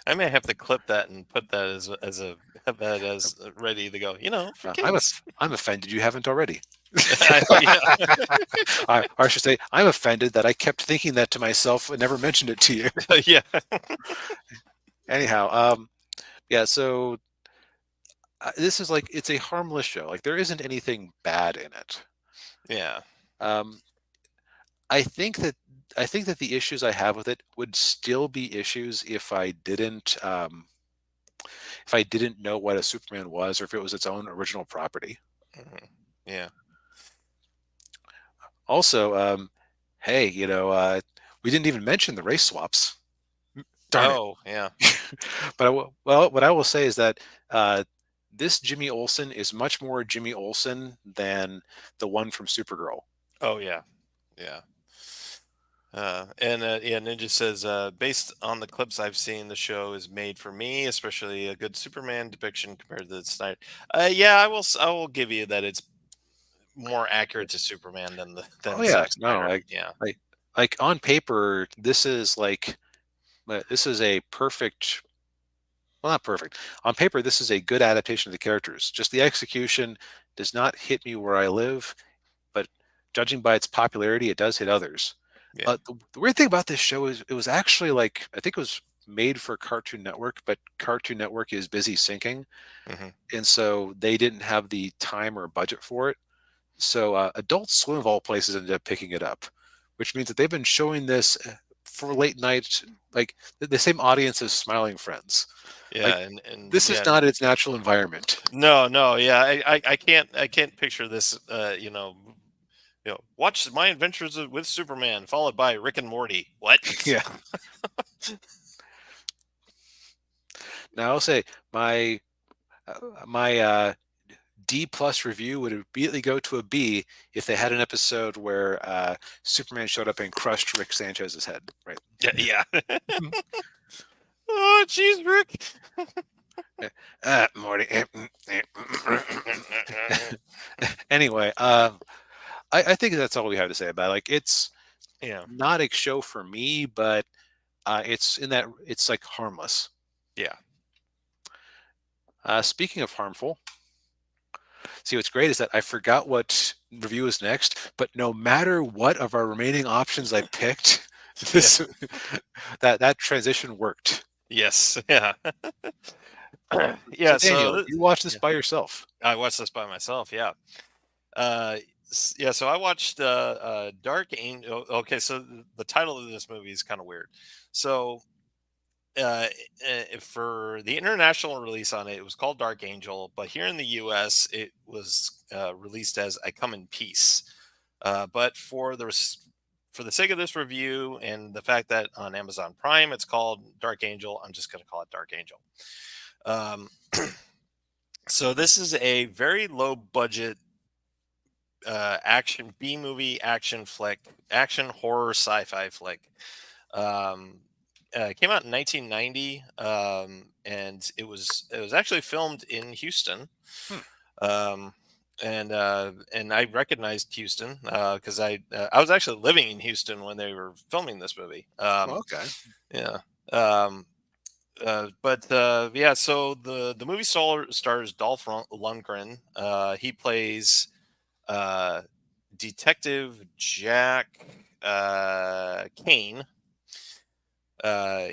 A: I may have to clip that and put that as a have that as ready to go. For kids.
B: I'm offended you haven't already.
A: Yeah.
B: Or I should say, I'm offended that I kept thinking that to myself and never mentioned it to you.
A: Yeah.
B: Anyhow, yeah. So this is like it's a harmless show. Like there isn't anything bad in it.
A: Yeah.
B: Um, I think that the issues I have with it would still be issues if I didn't know what a Superman was or if it was its own original property.
A: Yeah.
B: Also, hey, we didn't even mention the race swaps. Darn it.
A: Oh, yeah.
B: But what I will say is that this Jimmy Olsen is much more Jimmy Olsen than the one from Supergirl.
A: Oh, yeah. Yeah. Yeah, Ninja says, based on the clips I've seen, the show is made for me, especially a good Superman depiction compared to the Snyder. Yeah, I will give you that it's more accurate to Superman
B: Oh
A: than
B: yeah,
A: Zack
B: no,
A: Snyder. Yeah.
B: like on paper, this is a perfect. Well, not perfect. On paper, this is a good adaptation of the characters. Just the execution does not hit me where I live, but judging by its popularity, it does hit others.
A: Yeah.
B: The weird thing about this show is it was actually like I think it was made for Cartoon Network, but Cartoon Network is busy syncing,
A: Hmm.
B: and so they didn't have the time or budget for it. So Adult Swim of all places ended up picking it up, which means that they've been showing this for late night, like the same audience as Smiling Friends.
A: Yeah.
B: Like
A: And
B: this is
A: yeah.
B: not its natural environment.
A: No, no. Yeah. I can't picture this, watch My Adventures with Superman, followed by Rick and Morty. What?
B: Yeah. Now I'll say my D plus review would immediately go to a B if they had an episode where Superman showed up and crushed Rick Sanchez's head. Right.
A: Yeah. Yeah. Oh, jeez, Rick.
B: Morty. Anyway, I think that's all we have to say about it. Like it's
A: Yeah.
B: not a show for me, but it's in that it's like harmless.
A: Yeah.
B: Speaking of harmful, see what's great is that I forgot what review is next, but no matter what of our remaining options I picked, this that transition worked.
A: Yes. Yeah.
B: So
A: Yeah.
B: Daniel, you watched this
A: Yeah,
B: by yourself.
A: I watched this by myself. Yeah. Yeah. So I watched Dark Angel. Okay. So the title of this movie is kind of weird. So for the international release on it, it was called Dark Angel, but here in the U.S., it was released as I Come in Peace. But for the sake of this review and the fact that on Amazon Prime it's called Dark Angel, I'm just going to call it Dark Angel. Um, so this is a very low budget action B movie action flick, action horror sci-fi flick. Came out in 1990, and it was actually filmed in Houston.
B: Hmm.
A: Um, and I recognized Houston because I was actually living in Houston when they were filming this movie.
B: Well, okay.
A: Yeah. Um, but yeah, so the movie stars Dolph Lundgren. He plays uh, Detective Jack Kane. I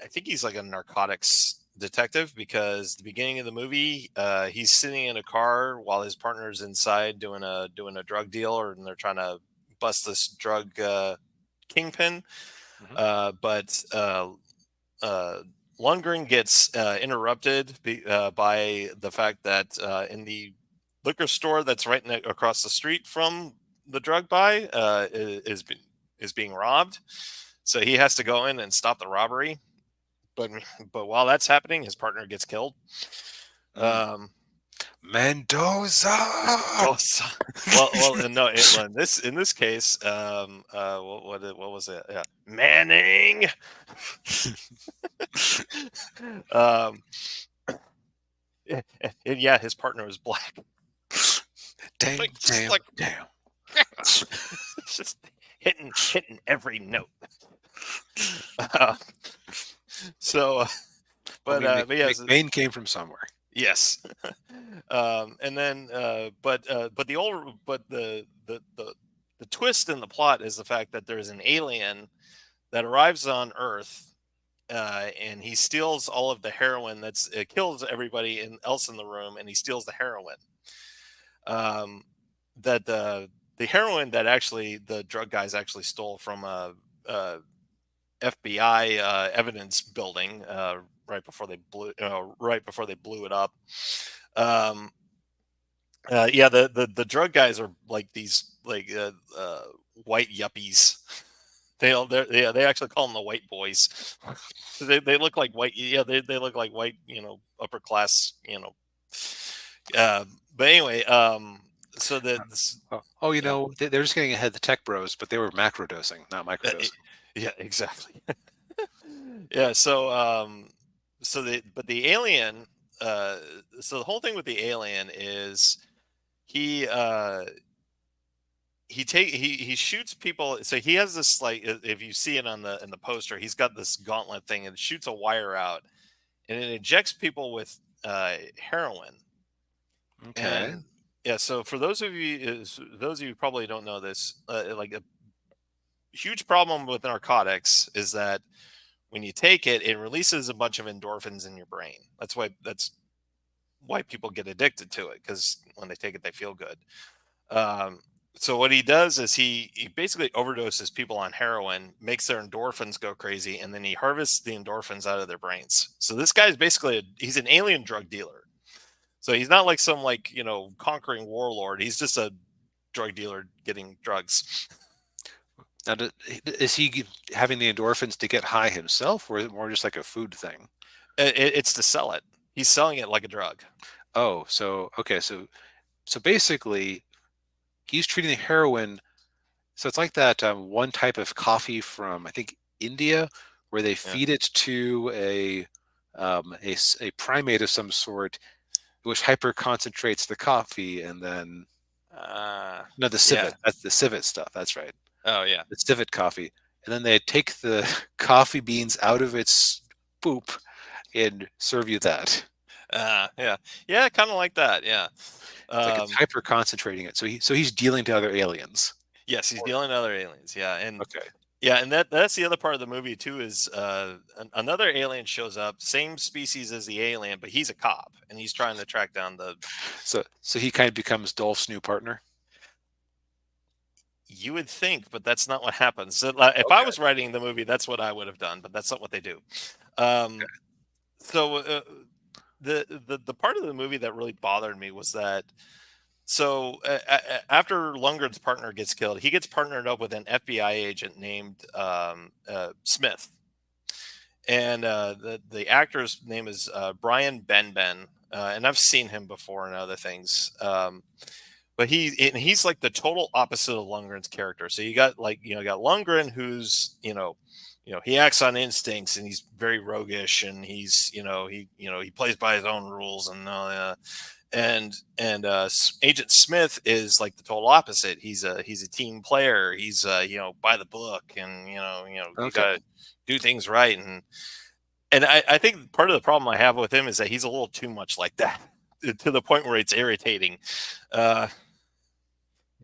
A: think he's like a narcotics detective because the beginning of the movie, he's sitting in a car while his partner's inside doing a drug deal, and they're trying to bust this drug kingpin.
B: Hmm.
A: But Lundgren gets interrupted by the fact that in the liquor store that's right across the street from the drug buy is being robbed. So he has to go in and stop the robbery. But but while that's happening, his partner gets killed.
B: Mm.
A: Um,
B: Mendoza.
A: no, in this case, what was it? Yeah, Manning. um, yeah, his partner was black.
B: Damn,
A: Like, just
B: damn,
A: like
B: damn.
A: just hitting every note. Uh, so,
B: Well, I mean,
A: but yeah,
B: McBain came from somewhere.
A: yes. And then, but the old, but the twist in the plot is the fact that there's an alien that arrives on Earth, and he steals all of the heroin that's kills everybody else in the room, and he steals the heroin. Um, that the heroin that actually the drug guys actually stole from a FBI evidence building right before they blew it up. Um, yeah, the drug guys are like these white yuppies. They actually call them the white boys. They look like white. Yeah, they look like white. Upper class. But anyway, so yeah,
B: They're just getting ahead of the tech bros, but they were macro dosing, not
A: uh,
B: microdosing.
A: yeah, exactly. Yeah, the alien. Uh, so the whole thing with the alien is he he shoots people. So he has this, like, if you see it in the poster, he's got this gauntlet thing and shoots a wire out, and it injects people with heroin.
B: Okay.
A: And yeah, so for those of you who probably don't know this, like a huge problem with narcotics is that when you take it, it releases a bunch of endorphins in your brain. That's why people get addicted to it, because when they take it, they feel good. Um, so what he does is he basically overdoses people on heroin, makes their endorphins go crazy, and then he harvests the endorphins out of their brains. So this guy's basically he's an alien drug dealer. So he's not like some, like, conquering warlord. He's just a drug dealer getting drugs.
B: Now, is he having the endorphins to get high himself, or is it more just like a food thing?
A: It's to sell it. He's selling it like a drug.
B: Oh, so okay, so basically, he's treating the heroin. So it's like that one type of coffee from, I think, India, where they
A: Yeah.
B: feed it to a primate of some sort, which hyper concentrates the coffee, and then no, the civet.
A: Yeah.
B: That's the civet stuff. That's right.
A: Oh yeah.
B: The civet coffee, and then they take the coffee beans out of its poop and serve you that.
A: Yeah. Yeah. Kind of like that. Yeah.
B: It's like it's hyper concentrating it. So he's dealing to other aliens.
A: Yes, he's dealing with other aliens. Yeah, and
B: Okay.
A: Yeah, and that's the other part of the movie too is another alien shows up, same species as the alien, but he's a cop and he's trying to track down the.
B: So he kind of becomes Dolph's new partner.
A: You would think, but that's not what happens. So, if I
B: Okay.
A: was writing the movie, that's what I would have done, but that's not what they do. Um, so the part of the movie that really bothered me was that after Lundgren's partner gets killed, he gets partnered up with an FBI agent named Smith, and the actor's name is Brian Benben, and I've seen him before in other things. But he's like the total opposite of Lundgren's character. So you got you got Lundgren, who's he acts on instincts and he's very roguish and he's he plays by his own rules and Agent Smith is like the total opposite. He's a team player. He's by the book and you
B: Okay.
A: gotta do things right and I think part of the problem I have with him is that he's a little too much like that to the point where it's irritating. Uh,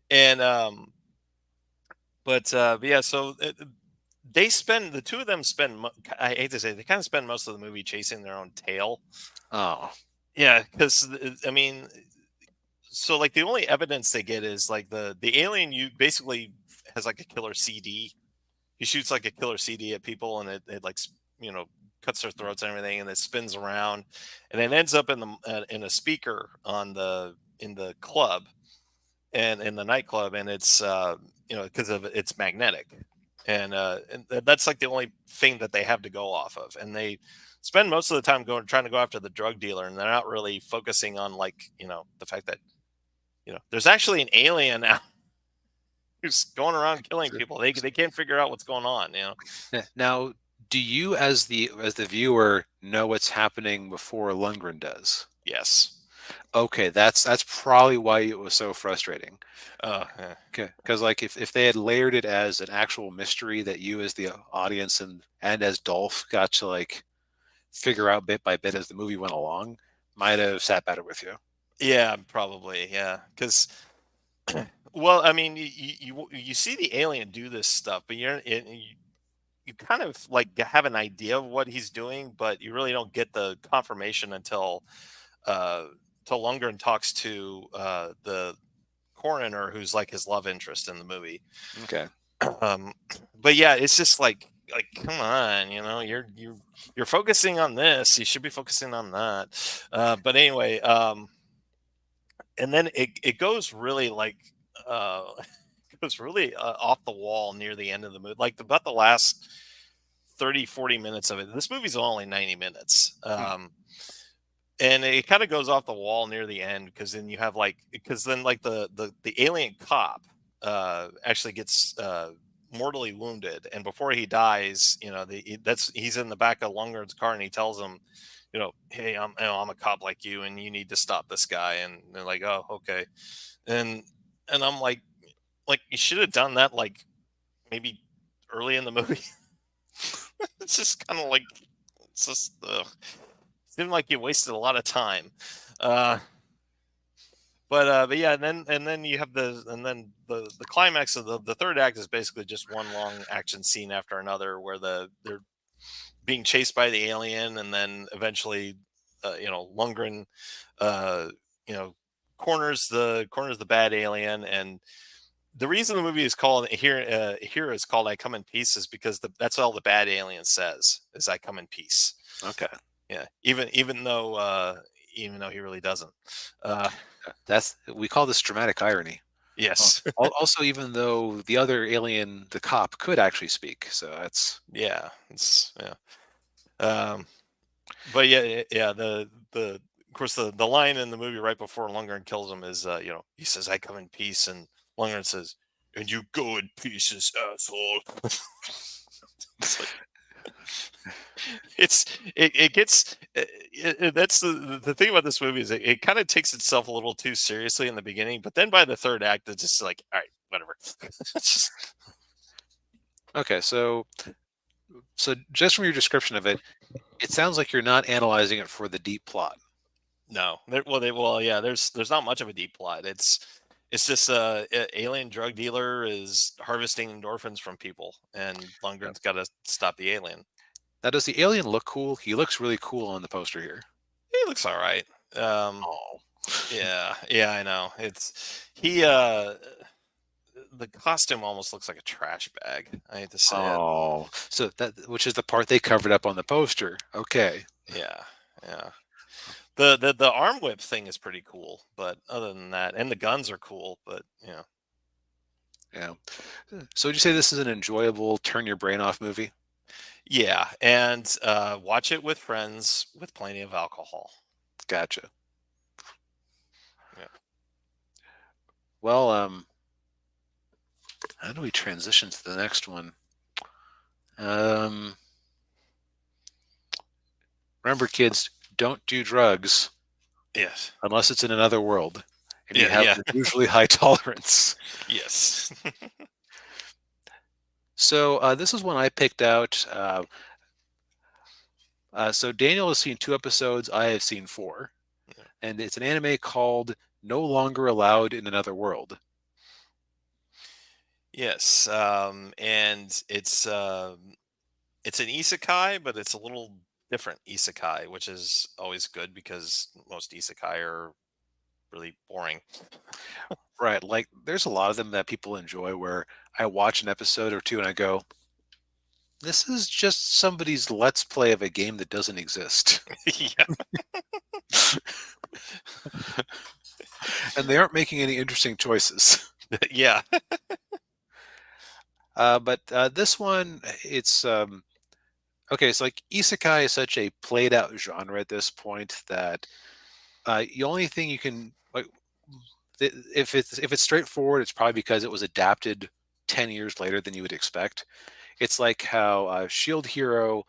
A: and but yeah, so the two of them I hate to say, they kind of spend most of the movie chasing their own tail.
B: Oh.
A: Yeah, because I mean, so like the only evidence they get is like the alien you basically has like a killer CD. He shoots like a killer CD at people, and it like cuts their throats and everything, and it spins around, and it ends up in a speaker in the club and in the nightclub, and it's because of it's magnetic, and that's like the only thing that they have to go off of, and they spend most of the time trying to go after the drug dealer, and they're not really focusing on like the fact that there's actually an alien now who's going around killing people. They can't figure out what's going on.
B: Now, do you, as the viewer, know what's happening before Lundgren does?
A: Yes.
B: Okay, that's probably why it was so frustrating.
A: Yeah.
B: Okay, because like if they had layered it as an actual mystery that you as the audience and as Dolph got to like figure out bit by bit as the movie went along, might have sat better with you.
A: Yeah, probably. Yeah, because well, I mean, you see the alien do this stuff, but you kind of like have an idea of what he's doing, but you really don't get the confirmation uh, until Lundgren talks to the coroner, who's like his love interest in the movie.
B: Okay.
A: Um, but yeah, it's just like come on, you're focusing on this. You should be focusing on that. But anyway, and then it goes really like it goes really off the wall near the end of the movie, like about the last 30-40 minutes of it. This movie's only 90 minutes. And it kind of goes off the wall near the end because then you have because then like the alien cop actually gets mortally wounded, and before he dies, he's in the back of Lundgren's car, and he tells him, hey, I'm a cop like you, and you need to stop this guy. And they're like, oh, okay. And I'm like you should have done that like maybe early in the movie. It's just kind of like it's just seemed like you wasted a lot of time. But yeah, and then you have the climax of the third act is basically just one long action scene after another where they're being chased by the alien, and then eventually Lundgren corners the bad alien. And the reason the movie is called here is called I Come in Peace is because that's all the bad alien says is I come in peace.
B: Okay.
A: Yeah, even though he really doesn't.
B: We call this dramatic irony.
A: Yes.
B: Also, even though the other alien, the cop, could actually speak, so that's
A: yeah. But yeah. Of course the line in the movie right before Lundgren kills him is he says I come in peace, and Lundgren says, and you go in pieces, asshole. It's like, it gets that's the thing about this movie is it kind of takes itself a little too seriously in the beginning, but then by the third act it's just like, all right, whatever.
B: okay. So just from your description of it, it sounds like you're not analyzing it for the deep plot.
A: No, well, yeah, there's not much of a deep plot. It's this alien drug dealer is harvesting endorphins from people, and
B: Yeah.
A: Lundgren's got to stop the alien.
B: Now, does the alien look cool? He looks really cool on the poster here.
A: He looks all right.
B: Oh.
A: Yeah, yeah, I know. It's he. The costume almost looks like a trash bag. I hate to say it.
B: Oh, so that which is the part they covered up on the poster. Okay.
A: Yeah, yeah. The arm whip thing is pretty cool, but other than that, and the guns are cool, but yeah,
B: Yeah. So would you say this is an enjoyable turn your brain off movie?
A: yeah. And watch it with friends with plenty of alcohol.
B: Gotcha.
A: Yeah.
B: Well, how do we transition to the next one? Um, Remember, kids, don't do drugs
A: Yes.
B: unless it's in another world and you
A: Yeah.
B: have
A: Yeah.
B: an unusually high tolerance.
A: Yes.
B: So this is one I picked out. So Daniel has seen 2 episodes. I have seen 4,
A: Yeah.
B: and it's an anime called "No Longer Allowed in Another World."
A: Yes. And it's an isekai, but it's a little different isekai, which is always good because most isekai are really boring.
B: Right, like there's a lot of them that people enjoy where I watch an episode or two and I go, "This is just somebody's let's play of a game that doesn't exist,"
A: Yeah.
B: and they aren't making any interesting choices.
A: Yeah.
B: But this one, it's okay. It's like isekai is such a played out genre at this point that the only thing you can like, if it's straightforward, it's probably because it was adapted 10 years later than you would expect. It's like how Shield Hero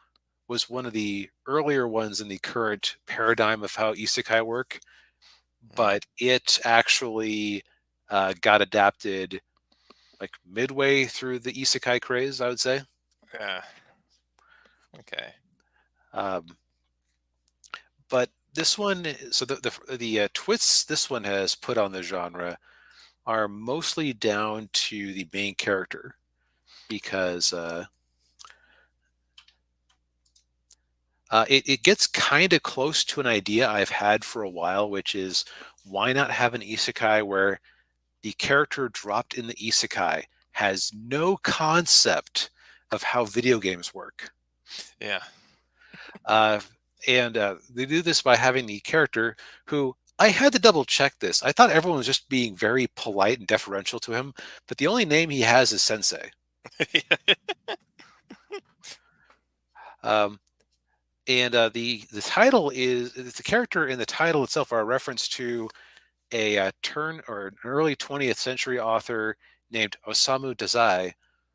B: was one of the earlier ones in the current paradigm of how isekai work,
A: Mm,
B: but it actually got adapted like midway through the isekai craze, I would say.
A: yeah. Okay.
B: Um, but this one, so the twists this one has put on the genre are mostly down to the main character because it gets kind of close to an idea I've had for a while, which is why not have an isekai where the character dropped in the isekai has no concept of how video games work.
A: Yeah.
B: Uh, and they do this by having the character who I had to double check this. I thought everyone was just being very polite and deferential to him, but the only name he has is Sensei. Um, and the title is the character in the title itself are a reference to a turn or an early 20th century author named Osamu Dazai,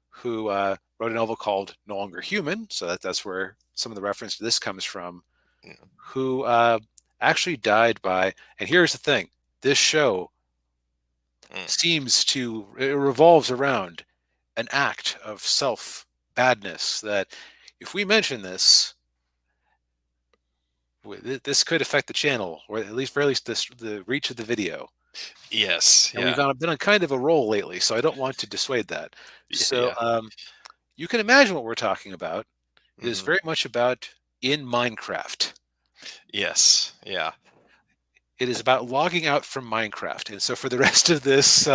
B: who wrote a novel called No Longer Human. So that's where some of the reference to this comes from.
A: Yeah.
B: Who actually died by, and here's the thing: this show
A: Mm.
B: seems to it revolves around an act of self badness that if we mention this this could affect the channel or at least the reach of the video.
A: Yes.
B: And we've
A: Yeah.
B: been on kind of a roll lately, so I don't want to dissuade that. So
A: Yeah.
B: you can imagine what we're talking about. It is
A: Hmm.
B: very much about in Minecraft.
A: Yes. Yeah.
B: It is about logging out from Minecraft. And so for the rest of this,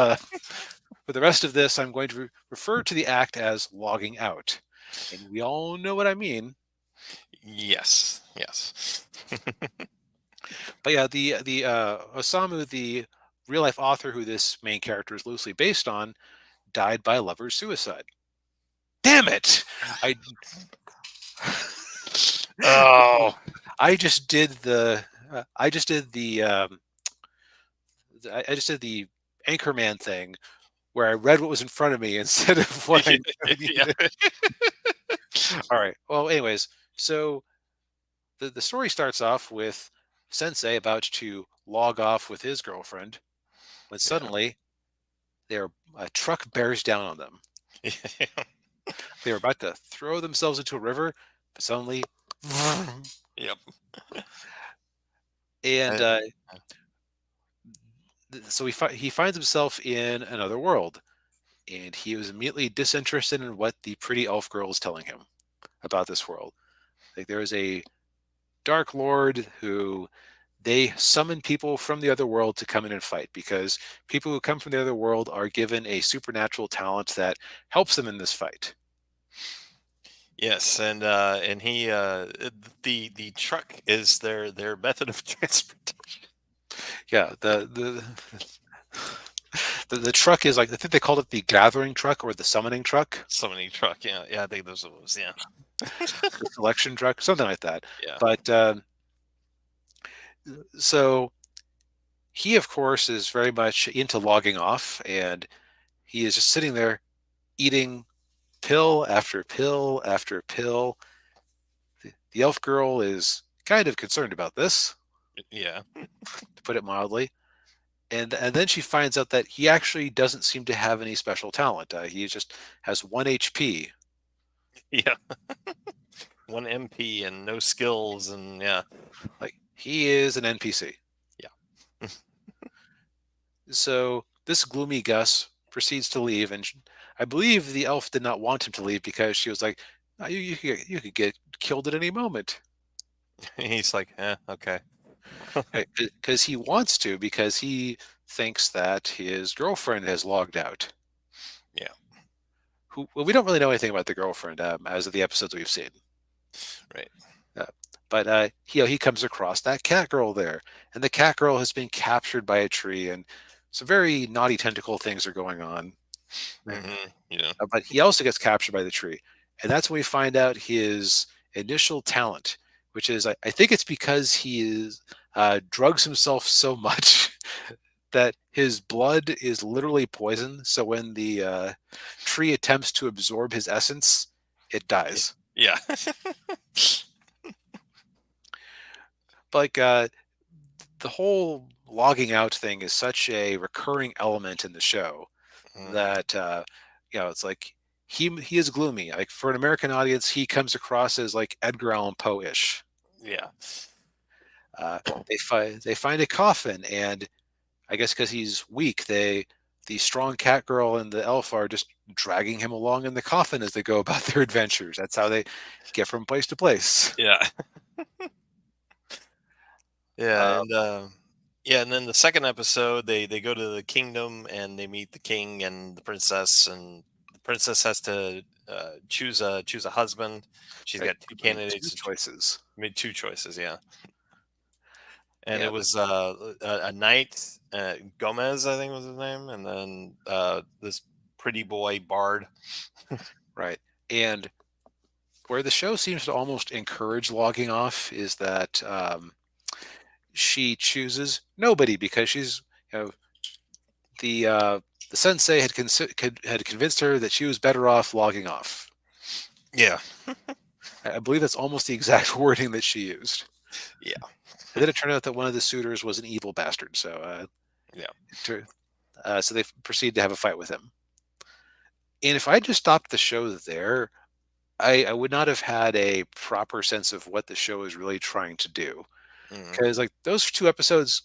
B: I'm going to refer to the act as logging out. And we all know what I mean.
A: Yes. Yes.
B: But yeah, the Osamu, the real life author who this main character is loosely based on, died by lover's suicide. Damn it! I
A: Oh.
B: I just did the I just did the I just did the Anchorman thing where I read what was in front of me instead of what I
A: Yeah.
B: needed. All right. Well, anyways, so the story starts off with Sensei about to log off with his girlfriend when
A: Yeah.
B: suddenly a truck bears down on them. They were about to throw themselves into a river, but suddenly,
A: Yep.
B: and
A: Uh,
B: So he finds himself in another world, and he was immediately disinterested in what the pretty elf girl is telling him about this world. Like there is a dark lord who they summon people from the other world to come in and fight because people who come from the other world are given a supernatural talent that helps them in this fight.
A: Yes, and the truck is their method of transportation.
B: Yeah, the truck is like I think they called it the gathering truck or the summoning truck,
A: Summoning truck. Yeah, yeah, I think those are those. Yeah,
B: the selection truck, something like that.
A: yeah,
B: But so he, of course, is very much into logging off, and he is just sitting there eating pill after pill after pill. The elf girl is kind of concerned about this,
A: yeah,
B: to put it mildly. And then she finds out that he actually doesn't seem to have any special talent. He just has 1 HP.
A: yeah. One MP and no skills, and yeah,
B: Like he is an NPC.
A: yeah,
B: So this gloomy Gus proceeds to leave, and I believe the elf did not want him to leave because she was like, "Ah, you could get killed at any moment."
A: he's like, okay,
B: Because he wants to, because he thinks that his girlfriend has logged out.
A: yeah,
B: Who well, we don't really know anything about the girlfriend as of the episodes we've seen.
A: right,
B: Uh, but he comes across that cat girl there, and the cat girl has been captured by a tree, and some very naughty tentacle things are going on.
A: yeah,
B: But he also gets captured by the tree, and that's when we find out his initial talent, which is I think it's because he is drugs himself so much that his blood is literally poison. So when the tree attempts to absorb his essence, it dies.
A: yeah,
B: But like the whole logging out thing is such a recurring element in the show
A: Mhm.
B: that it's like he is gloomy. Like for an American audience, he comes across as like Edgar Allan Poe ish.
A: yeah,
B: They find a coffin, and I guess because he's weak, the strong cat girl and the elf are just dragging him along in the coffin as they go about their adventures. That's how they get from place to place.
A: yeah, yeah,
B: Uh,
A: yeah, and then the second episode, they go to the kingdom and they meet the king and the princess has to choose a husband. She's
B: right,
A: got two
B: made two
A: candidates to
B: choices.
A: made two choices, yeah, and it
B: Yeah,
A: was a knight, Gomez, I think was his name, and then this pretty boy Bard.
B: right. And where the show seems to almost encourage logging off is that she chooses nobody because she's you know the uh, the sensei had convinced her that she was better off logging off.
A: Yeah,
B: I believe that's almost the exact wording that she used.
A: yeah,
B: And then it turned out that one of the suitors was an evil bastard. So
A: yeah,
B: so they proceed to have a fight with him. And if I just stopped the show there, I would not have had a proper sense of what the show is really trying to do.
A: mhm,
B: Because like those two episodes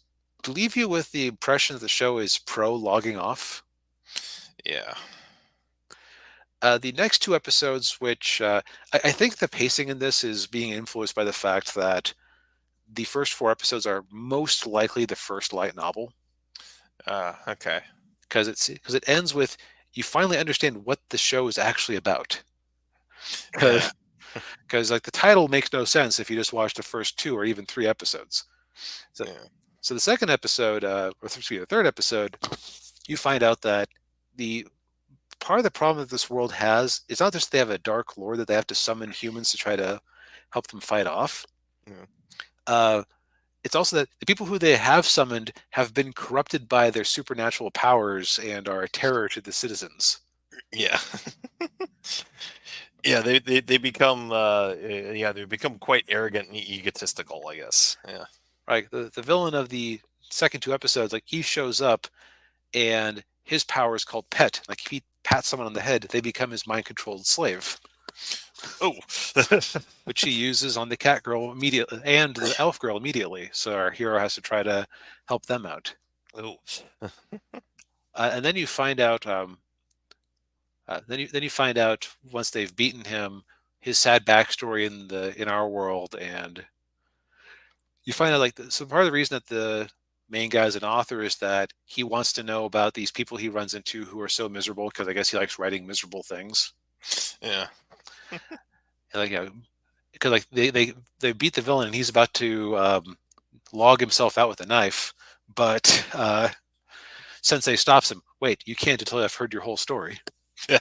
B: leave you with the impression that the show is pro logging off.
A: yeah,
B: The next two episodes, which I think the pacing in this is being influenced by the fact that the first four episodes are most likely the first light novel,
A: okay,
B: because it ends with you finally understand what the show is actually about.
A: yeah,
B: Because like the title makes no sense if you just watch the first two or even three episodes. So
A: yeah,
B: so the second episode, the third episode, you find out that the part of the problem that this world has is not just they have a dark lord that they have to summon humans to try to help them fight off.
A: yeah,
B: Uh, it's also that the people who they have summoned have been corrupted by their supernatural powers and are a terror to the citizens.
A: yeah. Yeah, they become yeah, they become quite arrogant and egotistical, I guess. Yeah.
B: Right, the villain of the second two episodes, like he shows up and his power is called pet. Like if he pats someone on the head, they become his mind controlled slave,
A: Oh.
B: which he uses on the cat girl immediately and the elf girl immediately. So our hero has to try to help them out.
A: Oh,
B: And then you find out. Then you find out once they've beaten him, his sad backstory in our world, and you find out so part of the reason that the main guy is an author is that he wants to know about these people he runs into who are so miserable because I guess he likes writing miserable things.
A: yeah,
B: And, because they beat the villain and he's about to log himself out with a knife, but Sensei stops him. Wait, you can't until I've heard your whole story.
A: yeah,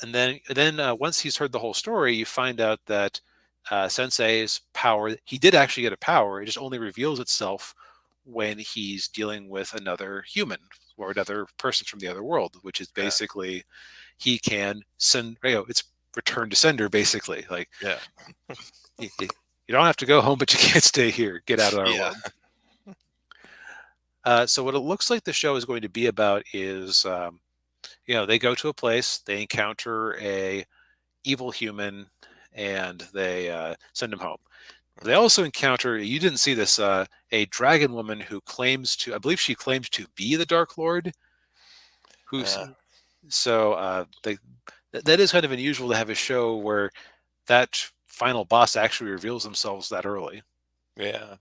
B: And then once he's heard the whole story, you find out that Sensei's power, he did actually get a power. It just only reveals itself when he's dealing with another human or another person from the other world, which is
A: yeah,
B: basically he can send, it's return to sender, basically. Like,
A: yeah,
B: you don't have to go home, but you can't stay here. Get out of our
A: yeah,
B: world. So what it looks like the show is going to be about is, they go to a place, they encounter a evil human, and they send him home. They also encounter, you didn't see this, a dragon woman who claims to, I believe she claims to be the Dark Lord. Who's
A: yeah,
B: so that is kind of unusual to have a show where that final boss actually reveals themselves that early.
A: yeah,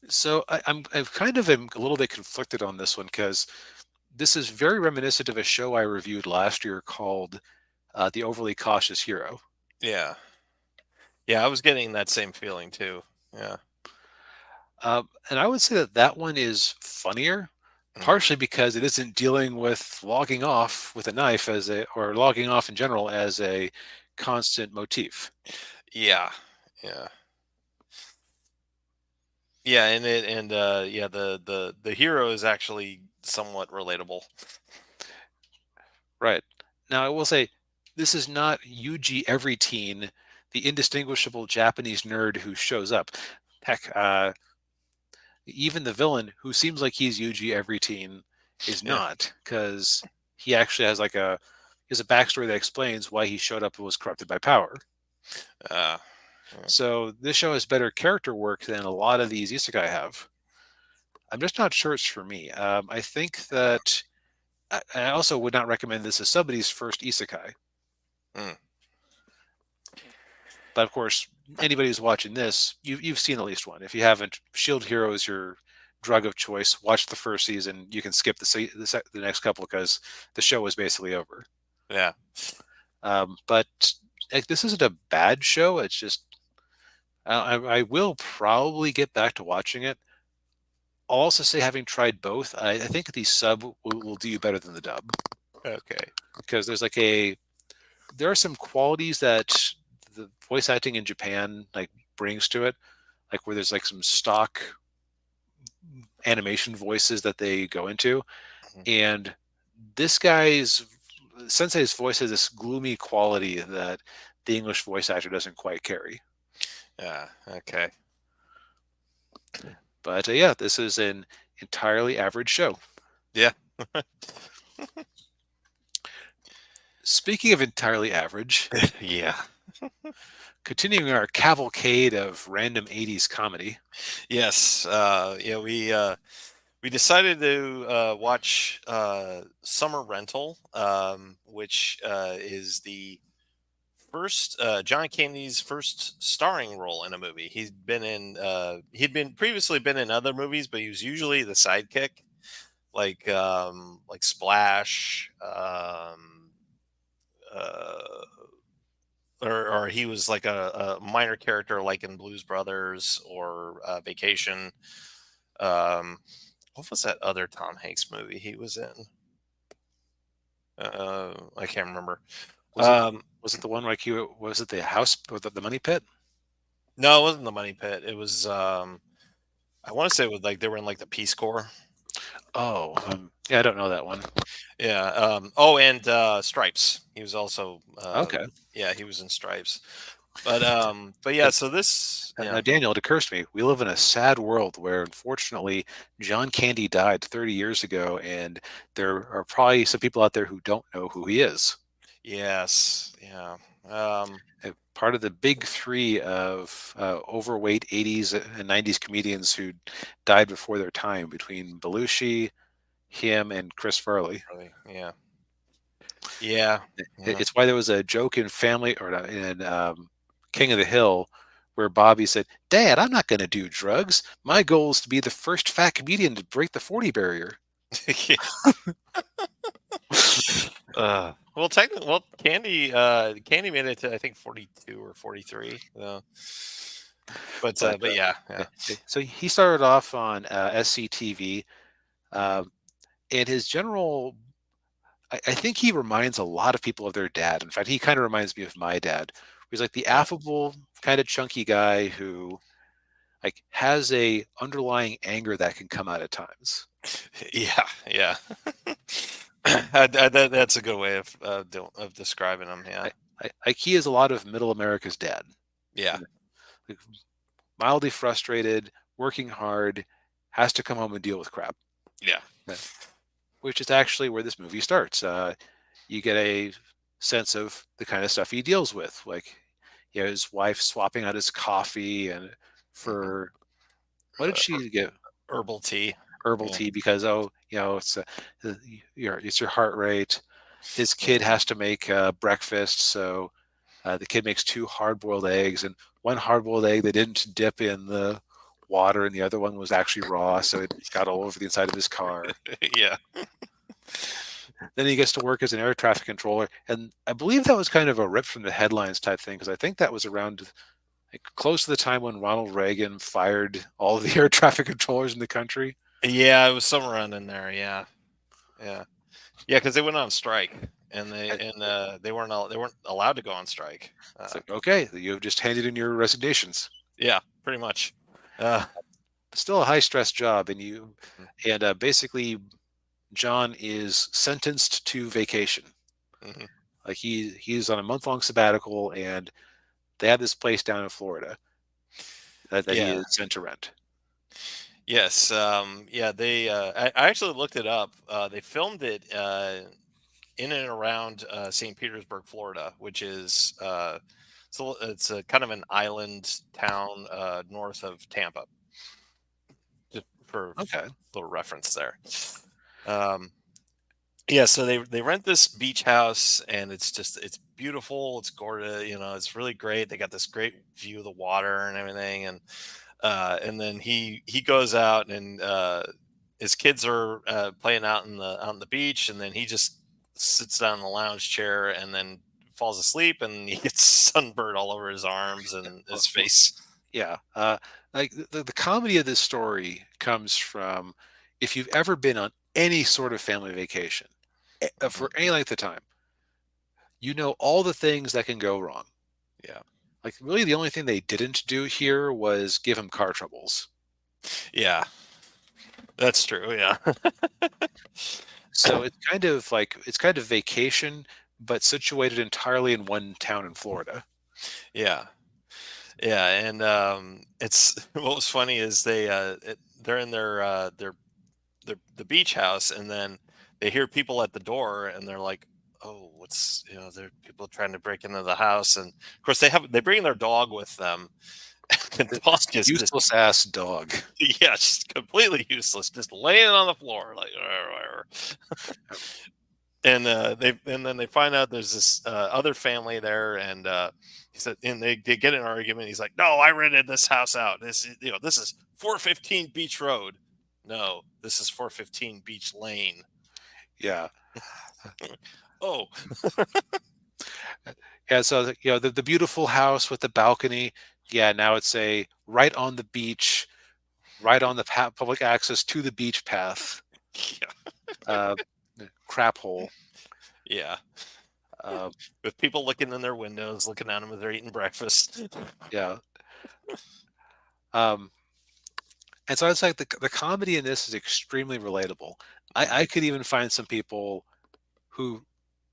B: So I've kind of am a little bit conflicted on this one because this is very reminiscent of a show I reviewed last year called The Overly Cautious Hero.
A: yeah. Yeah, I was getting that same feeling too. Yeah.
B: And I would say that that one is funnier,
A: Mm.
B: partially because it isn't dealing with logging off with a knife or logging off in general as a constant motif.
A: Yeah. Yeah. Yeah, and the hero is actually somewhat relatable.
B: Right. Now, I will say this is not Yuji every teen, the indistinguishable Japanese nerd who shows up. Heck, even the villain who seems like he's Yuji every teen is
A: Yeah.
B: not, because he actually has a backstory that explains why he showed up and was corrupted by power.
A: Uh,
B: So this show has better character work than a lot of these isekai have. I'm just not sure it's for me. I think that I also would not recommend this as somebody's first isekai.
A: mm,
B: But of course, anybody who's watching this, you've seen at least one. If you haven't, Shield Hero is your drug of choice. Watch the first season. You can skip the next couple because the show is basically over.
A: yeah.
B: But this isn't a bad show. It's just I will probably get back to watching it. I'll also say, having tried both, I think the sub will do you better than the dub
A: Okay.
B: because there are some qualities that the voice acting in Japan brings to it, like where there's some stock animation voices that they go into,
A: Mhm.
B: and this guy's Sensei's voice has this gloomy quality that the English voice actor doesn't quite carry.
A: Yeah. Okay.
B: But yeah, this is an entirely average show.
A: Yeah.
B: Speaking of entirely average,
A: Yeah.
B: continuing our cavalcade of random 80s comedy.
A: Yes. Yeah. We decided to watch Summer Rental, which is the first John Candy's first starring role in a movie. He'd been previously been in other movies, but he was usually the sidekick, like Splash, uh, or he was like a minor character like in Blues Brothers or Vacation. Um, what was that other Tom Hanks movie he was in? I can't remember.
B: Was it was it the one like you was it the house or the money pit?
A: No, it wasn't the Money Pit. It was I want to say it was like they were in like the Peace Corps.
B: Oh, yeah, I don't know that one.
A: Yeah. Oh, and Stripes. He was also
B: Okay.
A: yeah, he was in Stripes. But yeah, so this
B: Now,
A: yeah.
B: Daniel, it occurs to me, we live in a sad world where, unfortunately, John Candy died 30 years ago, and there are probably some people out there who don't know who he is.
A: Yes. Yeah.
B: Part of the big three of overweight 80s and 90s comedians who died before their time, between Belushi, him, and Chris Farley.
A: Really, yeah. Yeah.
B: It's why there was a joke in Family, or in King of the Hill, where Bobby said, "Dad, I'm not going to do drugs. My goal is to be the first fat comedian to break the 40 barrier."
A: Yeah. Well, technically, Candy made it to, I think, 42 or 43. But yeah, yeah.
B: So he started off on SCTV, and his general, I think he reminds a lot of people of their dad. In fact, he kind of reminds me of my dad. He's like the affable, kind of chunky guy who like has a underlying anger that can come out at times.
A: Yeah, yeah. That's a good way of describing him. Yeah,
B: Like he is a lot of middle America's dad.
A: yeah,
B: Like, mildly frustrated, working hard, has to come home and deal with crap.
A: yeah,
B: Which is actually where this movie starts. You get a sense of the kind of stuff he deals with, like his wife swapping out his coffee and for what did she get?
A: herbal tea.
B: Herbal
A: Yeah.
B: tea, because it's your heart rate. His kid has to make breakfast, so the kid makes 2 hard-boiled eggs, and one hard-boiled egg they didn't dip in the water, and the other one was actually raw, so it got all over the inside of his car.
A: Yeah.
B: Then he gets to work as an air traffic controller, and I believe that was kind of a rip from the headlines type thing, because I think that was around close to the time when Ronald Reagan fired all of the air traffic controllers in the country.
A: Yeah, it was somewhere around in there. Yeah, yeah, yeah. Because they went on strike, and they weren't allowed to go on strike.
B: It's like, okay, you've just handed in your resignations.
A: Yeah, pretty much.
B: Still a high stress job, and basically John is sentenced to vacation.
A: Mm-hmm.
B: Like he's on a month-long sabbatical, and they have this place down in Florida that he is sent to rent.
A: Yes. Yeah. I actually looked it up. They filmed it in and around St. Petersburg, Florida, which is so it's a kind of an island town north of Tampa. Just for a little reference there. Yeah, so they rent this beach house, and it's beautiful, it's gorgeous, it's really great. They got this great view of the water and everything, and then he goes out, and his kids are playing out on the beach, and then he just sits down in the lounge chair and then falls asleep, and he gets sunburned all over his arms and his face.
B: Yeah, like the comedy of this story comes from, if you've ever been on any sort of family vacation for any length of time, you know all the things that can go wrong.
A: Yeah.
B: Like really the only thing they didn't do here was give him car troubles.
A: Yeah. That's true, yeah.
B: So it's kind of vacation, but situated entirely in one town in Florida.
A: Yeah. Yeah, and it's what was funny is they're in their the beach house, and then they hear people at the door, and they're like, "Oh, there are people trying to break into the house." And of course, they bring their dog with them. And the dog is
B: Useless ass dog.
A: Yeah, just completely useless, just laying on the floor like. And then they find out there's this other family there, and he said, and they get in an argument. He's like, "No, I rented this house out. This is 415 Beach Road. No, this is 415 Beach Lane."
B: Yeah.
A: Oh.
B: Yeah, so the beautiful house with the balcony. Yeah, now it's right on the beach, right on the public access to the beach path.
A: Yeah.
B: Crap hole.
A: Yeah. With people looking in their windows, looking at them as they're eating breakfast.
B: Yeah. And so it's like the comedy in this is extremely relatable. I could even find some people who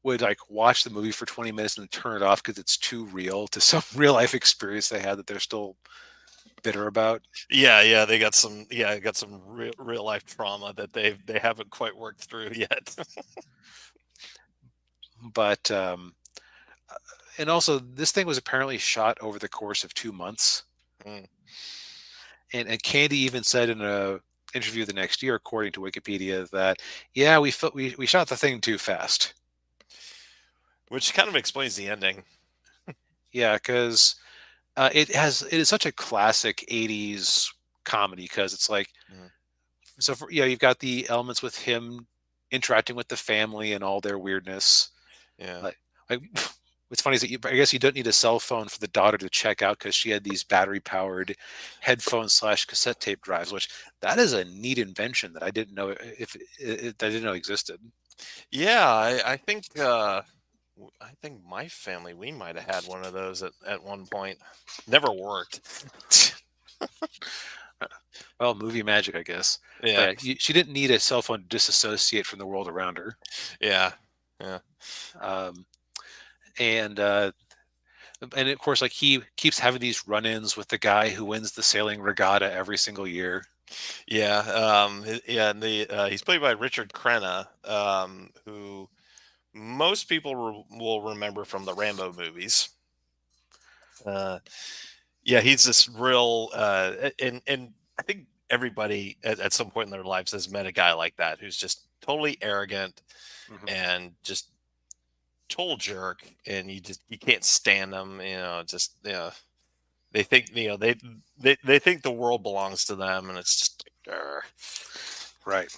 B: would watch the movie for 20 minutes and then turn it off because it's too real to some real life experience they had that they're still bitter about.
A: Yeah, they got some real life trauma that they haven't quite worked through yet.
B: But and also this thing was apparently shot over the course of 2 months.
A: Mm.
B: And Candy even said in a interview the next year, according to Wikipedia, that yeah, we shot the thing too fast.
A: Which kind of explains the ending.
B: Yeah, because it is such a classic '80s comedy because it's like
A: Mm.
B: you've got the elements with him interacting with the family and all their weirdness.
A: Yeah.
B: Like what's funny is that I guess you don't need a cell phone for the daughter to check out because she had these battery powered headphones / cassette tape drives, which that is a neat invention that I didn't know that I didn't know existed.
A: Yeah, I think my family, we might have had one of those at one point. Never worked.
B: Well, movie magic, I guess.
A: Yeah.
B: But yeah, she didn't need a cell phone to disassociate from the world around her.
A: Yeah. Yeah.
B: Um, and of course, like he keeps having these run-ins with the guy who wins the sailing regatta every single year.
A: Yeah. Yeah. And he's played by Richard Crenna, who most people will remember from the Rambo movies. Uh, yeah, he's this real, and I think everybody at some point in their lives has met a guy like that who's just totally arrogant
B: Mhm.
A: and just total jerk, and you can't stand them. Just they think they think the world belongs to them, and it's just like,
B: Right.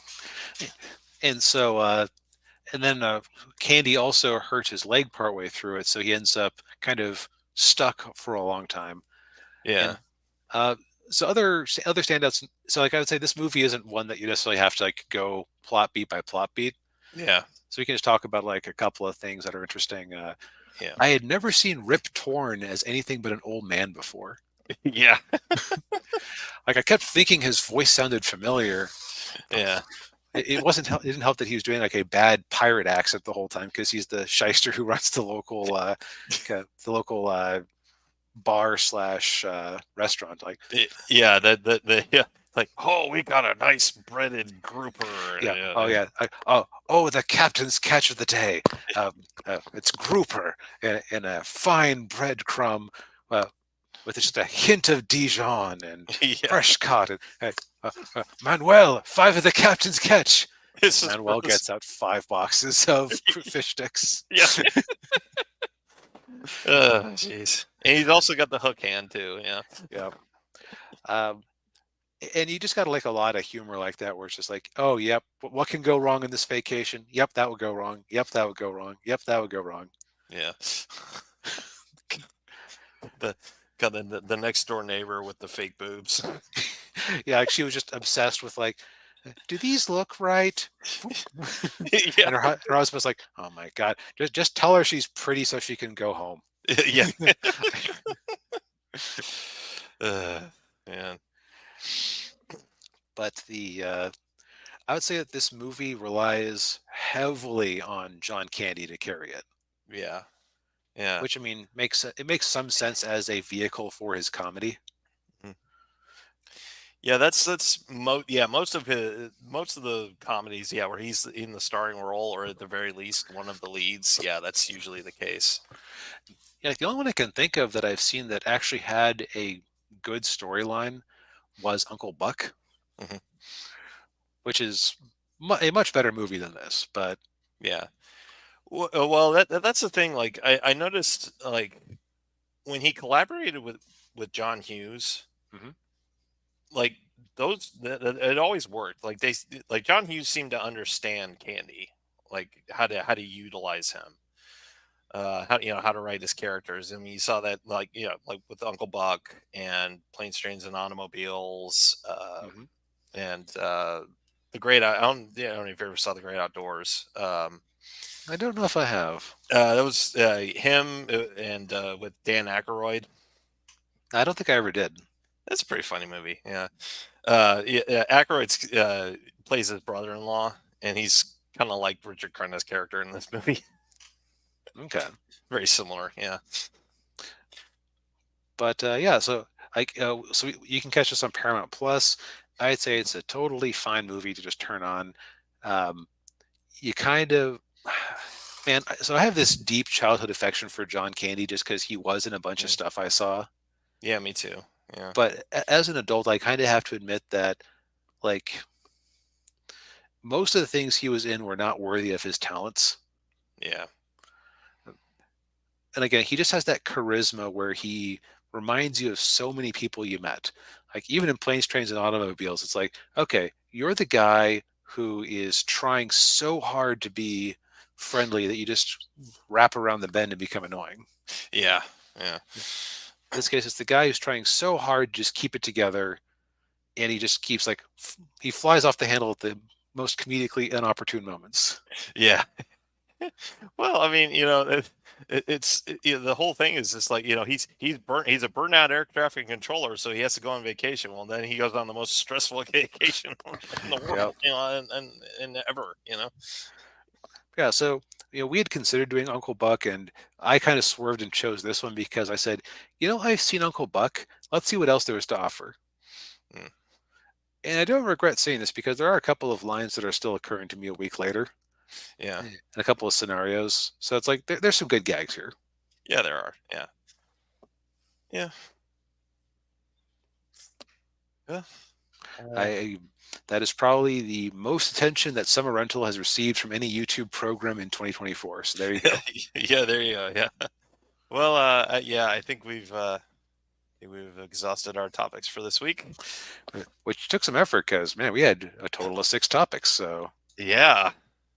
B: And so, and then Candy also hurts his leg partway through it, so he ends up kind of stuck for a long time.
A: yeah,
B: And uh, so other standouts. So like I would say, this movie isn't one that you necessarily have to like go plot beat by plot beat.
A: yeah,
B: So we can just talk about like a couple of things that are interesting.
A: yeah,
B: I had never seen Rip Torn as anything but an old man before.
A: yeah,
B: Like I kept thinking his voice sounded familiar.
A: yeah,
B: It wasn't. It didn't help that he was doing like a bad pirate accent the whole time because he's the shyster who runs the local bar / restaurant. Like
A: yeah. Yeah. Like, oh, we got a nice breaded grouper.
B: yeah,
A: Yeah,
B: oh yeah, oh the captain's catch of the day. It's grouper and a fine breadcrumb with just a hint of Dijon and
A: yeah.
B: fresh cotton. Manuel, 5 of the captain's catch.
A: This
B: And
A: is
B: Manuel
A: gross.
B: gets out 5 boxes of fish sticks.
A: Yeah. Jeez. And he's also got the hook hand too. Yeah.
B: Yeah. Um, and you just got to like a lot of humor like that where it's just like, oh, yep, what can go wrong in this vacation? Yep, that would go wrong. Yep, that would go wrong. Yep, that would go wrong.
A: Yeah. the got the next door neighbor with the fake boobs.
B: Yeah, like she was just obsessed with like, do these look right?
A: Yeah.
B: And her husband was like, oh my God, just tell her she's pretty so she can go home.
A: Yeah. Man.
B: But I would say that this movie relies heavily on John Candy to carry it,
A: Yeah. Yeah.
B: which I mean makes some sense as a vehicle for his comedy.
A: Yeah, most of the comedies, yeah, where he's in the starring role or at the very least one of the leads, yeah, that's usually the case.
B: Yeah, like the only one I can think of that I've seen that actually had a good storyline was Uncle Buck,
A: Mhm.
B: which is a much better movie than this. But
A: Yeah. Well, that's the thing. Like, I noticed, like, when he collaborated with John Hughes,
B: Mhm.
A: like it always worked. Like like John Hughes seemed to understand Candy, like how to utilize him. How to write his characters. I mean, you saw that like with Uncle Buck and Planes, Trains, and Automobiles,
B: Mhm.
A: and the Great. I don't know if you ever saw the Great Outdoors.
B: I don't know if I have.
A: That was him and with Dan Aykroyd.
B: I don't think I ever did.
A: That's a pretty funny movie. Yeah. Aykroyd plays his brother-in-law, and he's kind of like Richard Crenna's character in this movie.
B: Okay.
A: Very similar. Yeah.
B: But yeah, so you can catch this on Paramount Plus. I'd say it's a totally fine movie to just turn on. You kind of Man, so I have this deep childhood affection for John Candy just because he was in a bunch of
A: Mm.
B: stuff I saw.
A: Yeah, me too. Yeah.
B: But as an adult, I kind of have to admit that, like, most of the things he was in were not worthy of his talents.
A: Yeah.
B: And again, he just has that charisma where he reminds you of so many people you met. Like, even in Planes, Trains, and Automobiles, it's like, okay, you're the guy who is trying so hard to be friendly that you just wrap around the bend and become annoying.
A: Yeah. Yeah.
B: In this case, it's the guy who's trying so hard to just keep it together, and he just keeps like he flies off the handle at the most comedically inopportune moments.
A: Yeah. Well, I mean, the whole thing is just like, he's a burnout air traffic controller, so he has to go on vacation. Well, then he goes on the most stressful vacation in the
B: Yeah,
A: world, and ever,
B: yeah. So we had considered doing Uncle Buck, and I kind of swerved and chose this one because I said, I've seen Uncle Buck. Let's see what else there is to offer.
A: Mm.
B: And I don't regret saying this because there are a couple of lines that are still occurring to me a week later,
A: Yeah.
B: and a couple of scenarios. So it's like there's some good gags here.
A: Yeah, there are. Yeah. Yeah. Yeah.
B: I That is probably the most attention that Summer Rental has received from any YouTube program in 2024. So there you go.
A: Yeah, there you go. Yeah. Well, yeah, I think we've exhausted our topics for this week.
B: Which took some effort because, man, we had a total of 6 topics. So,
A: Yeah.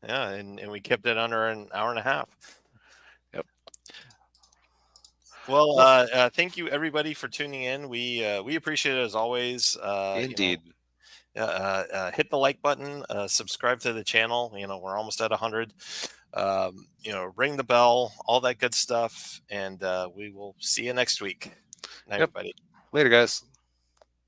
A: Yeah, and we kept it under an hour and a half.
B: yep.
A: Well,
B: Well,
A: thank you everybody for tuning in. We appreciate it as always.
B: indeed.
A: Hit the like button, subscribe to the channel. We're almost at 100. Ring the bell, all that good stuff, and we will see you next week. Night,
B: Yep.
A: everybody.
B: Later, guys.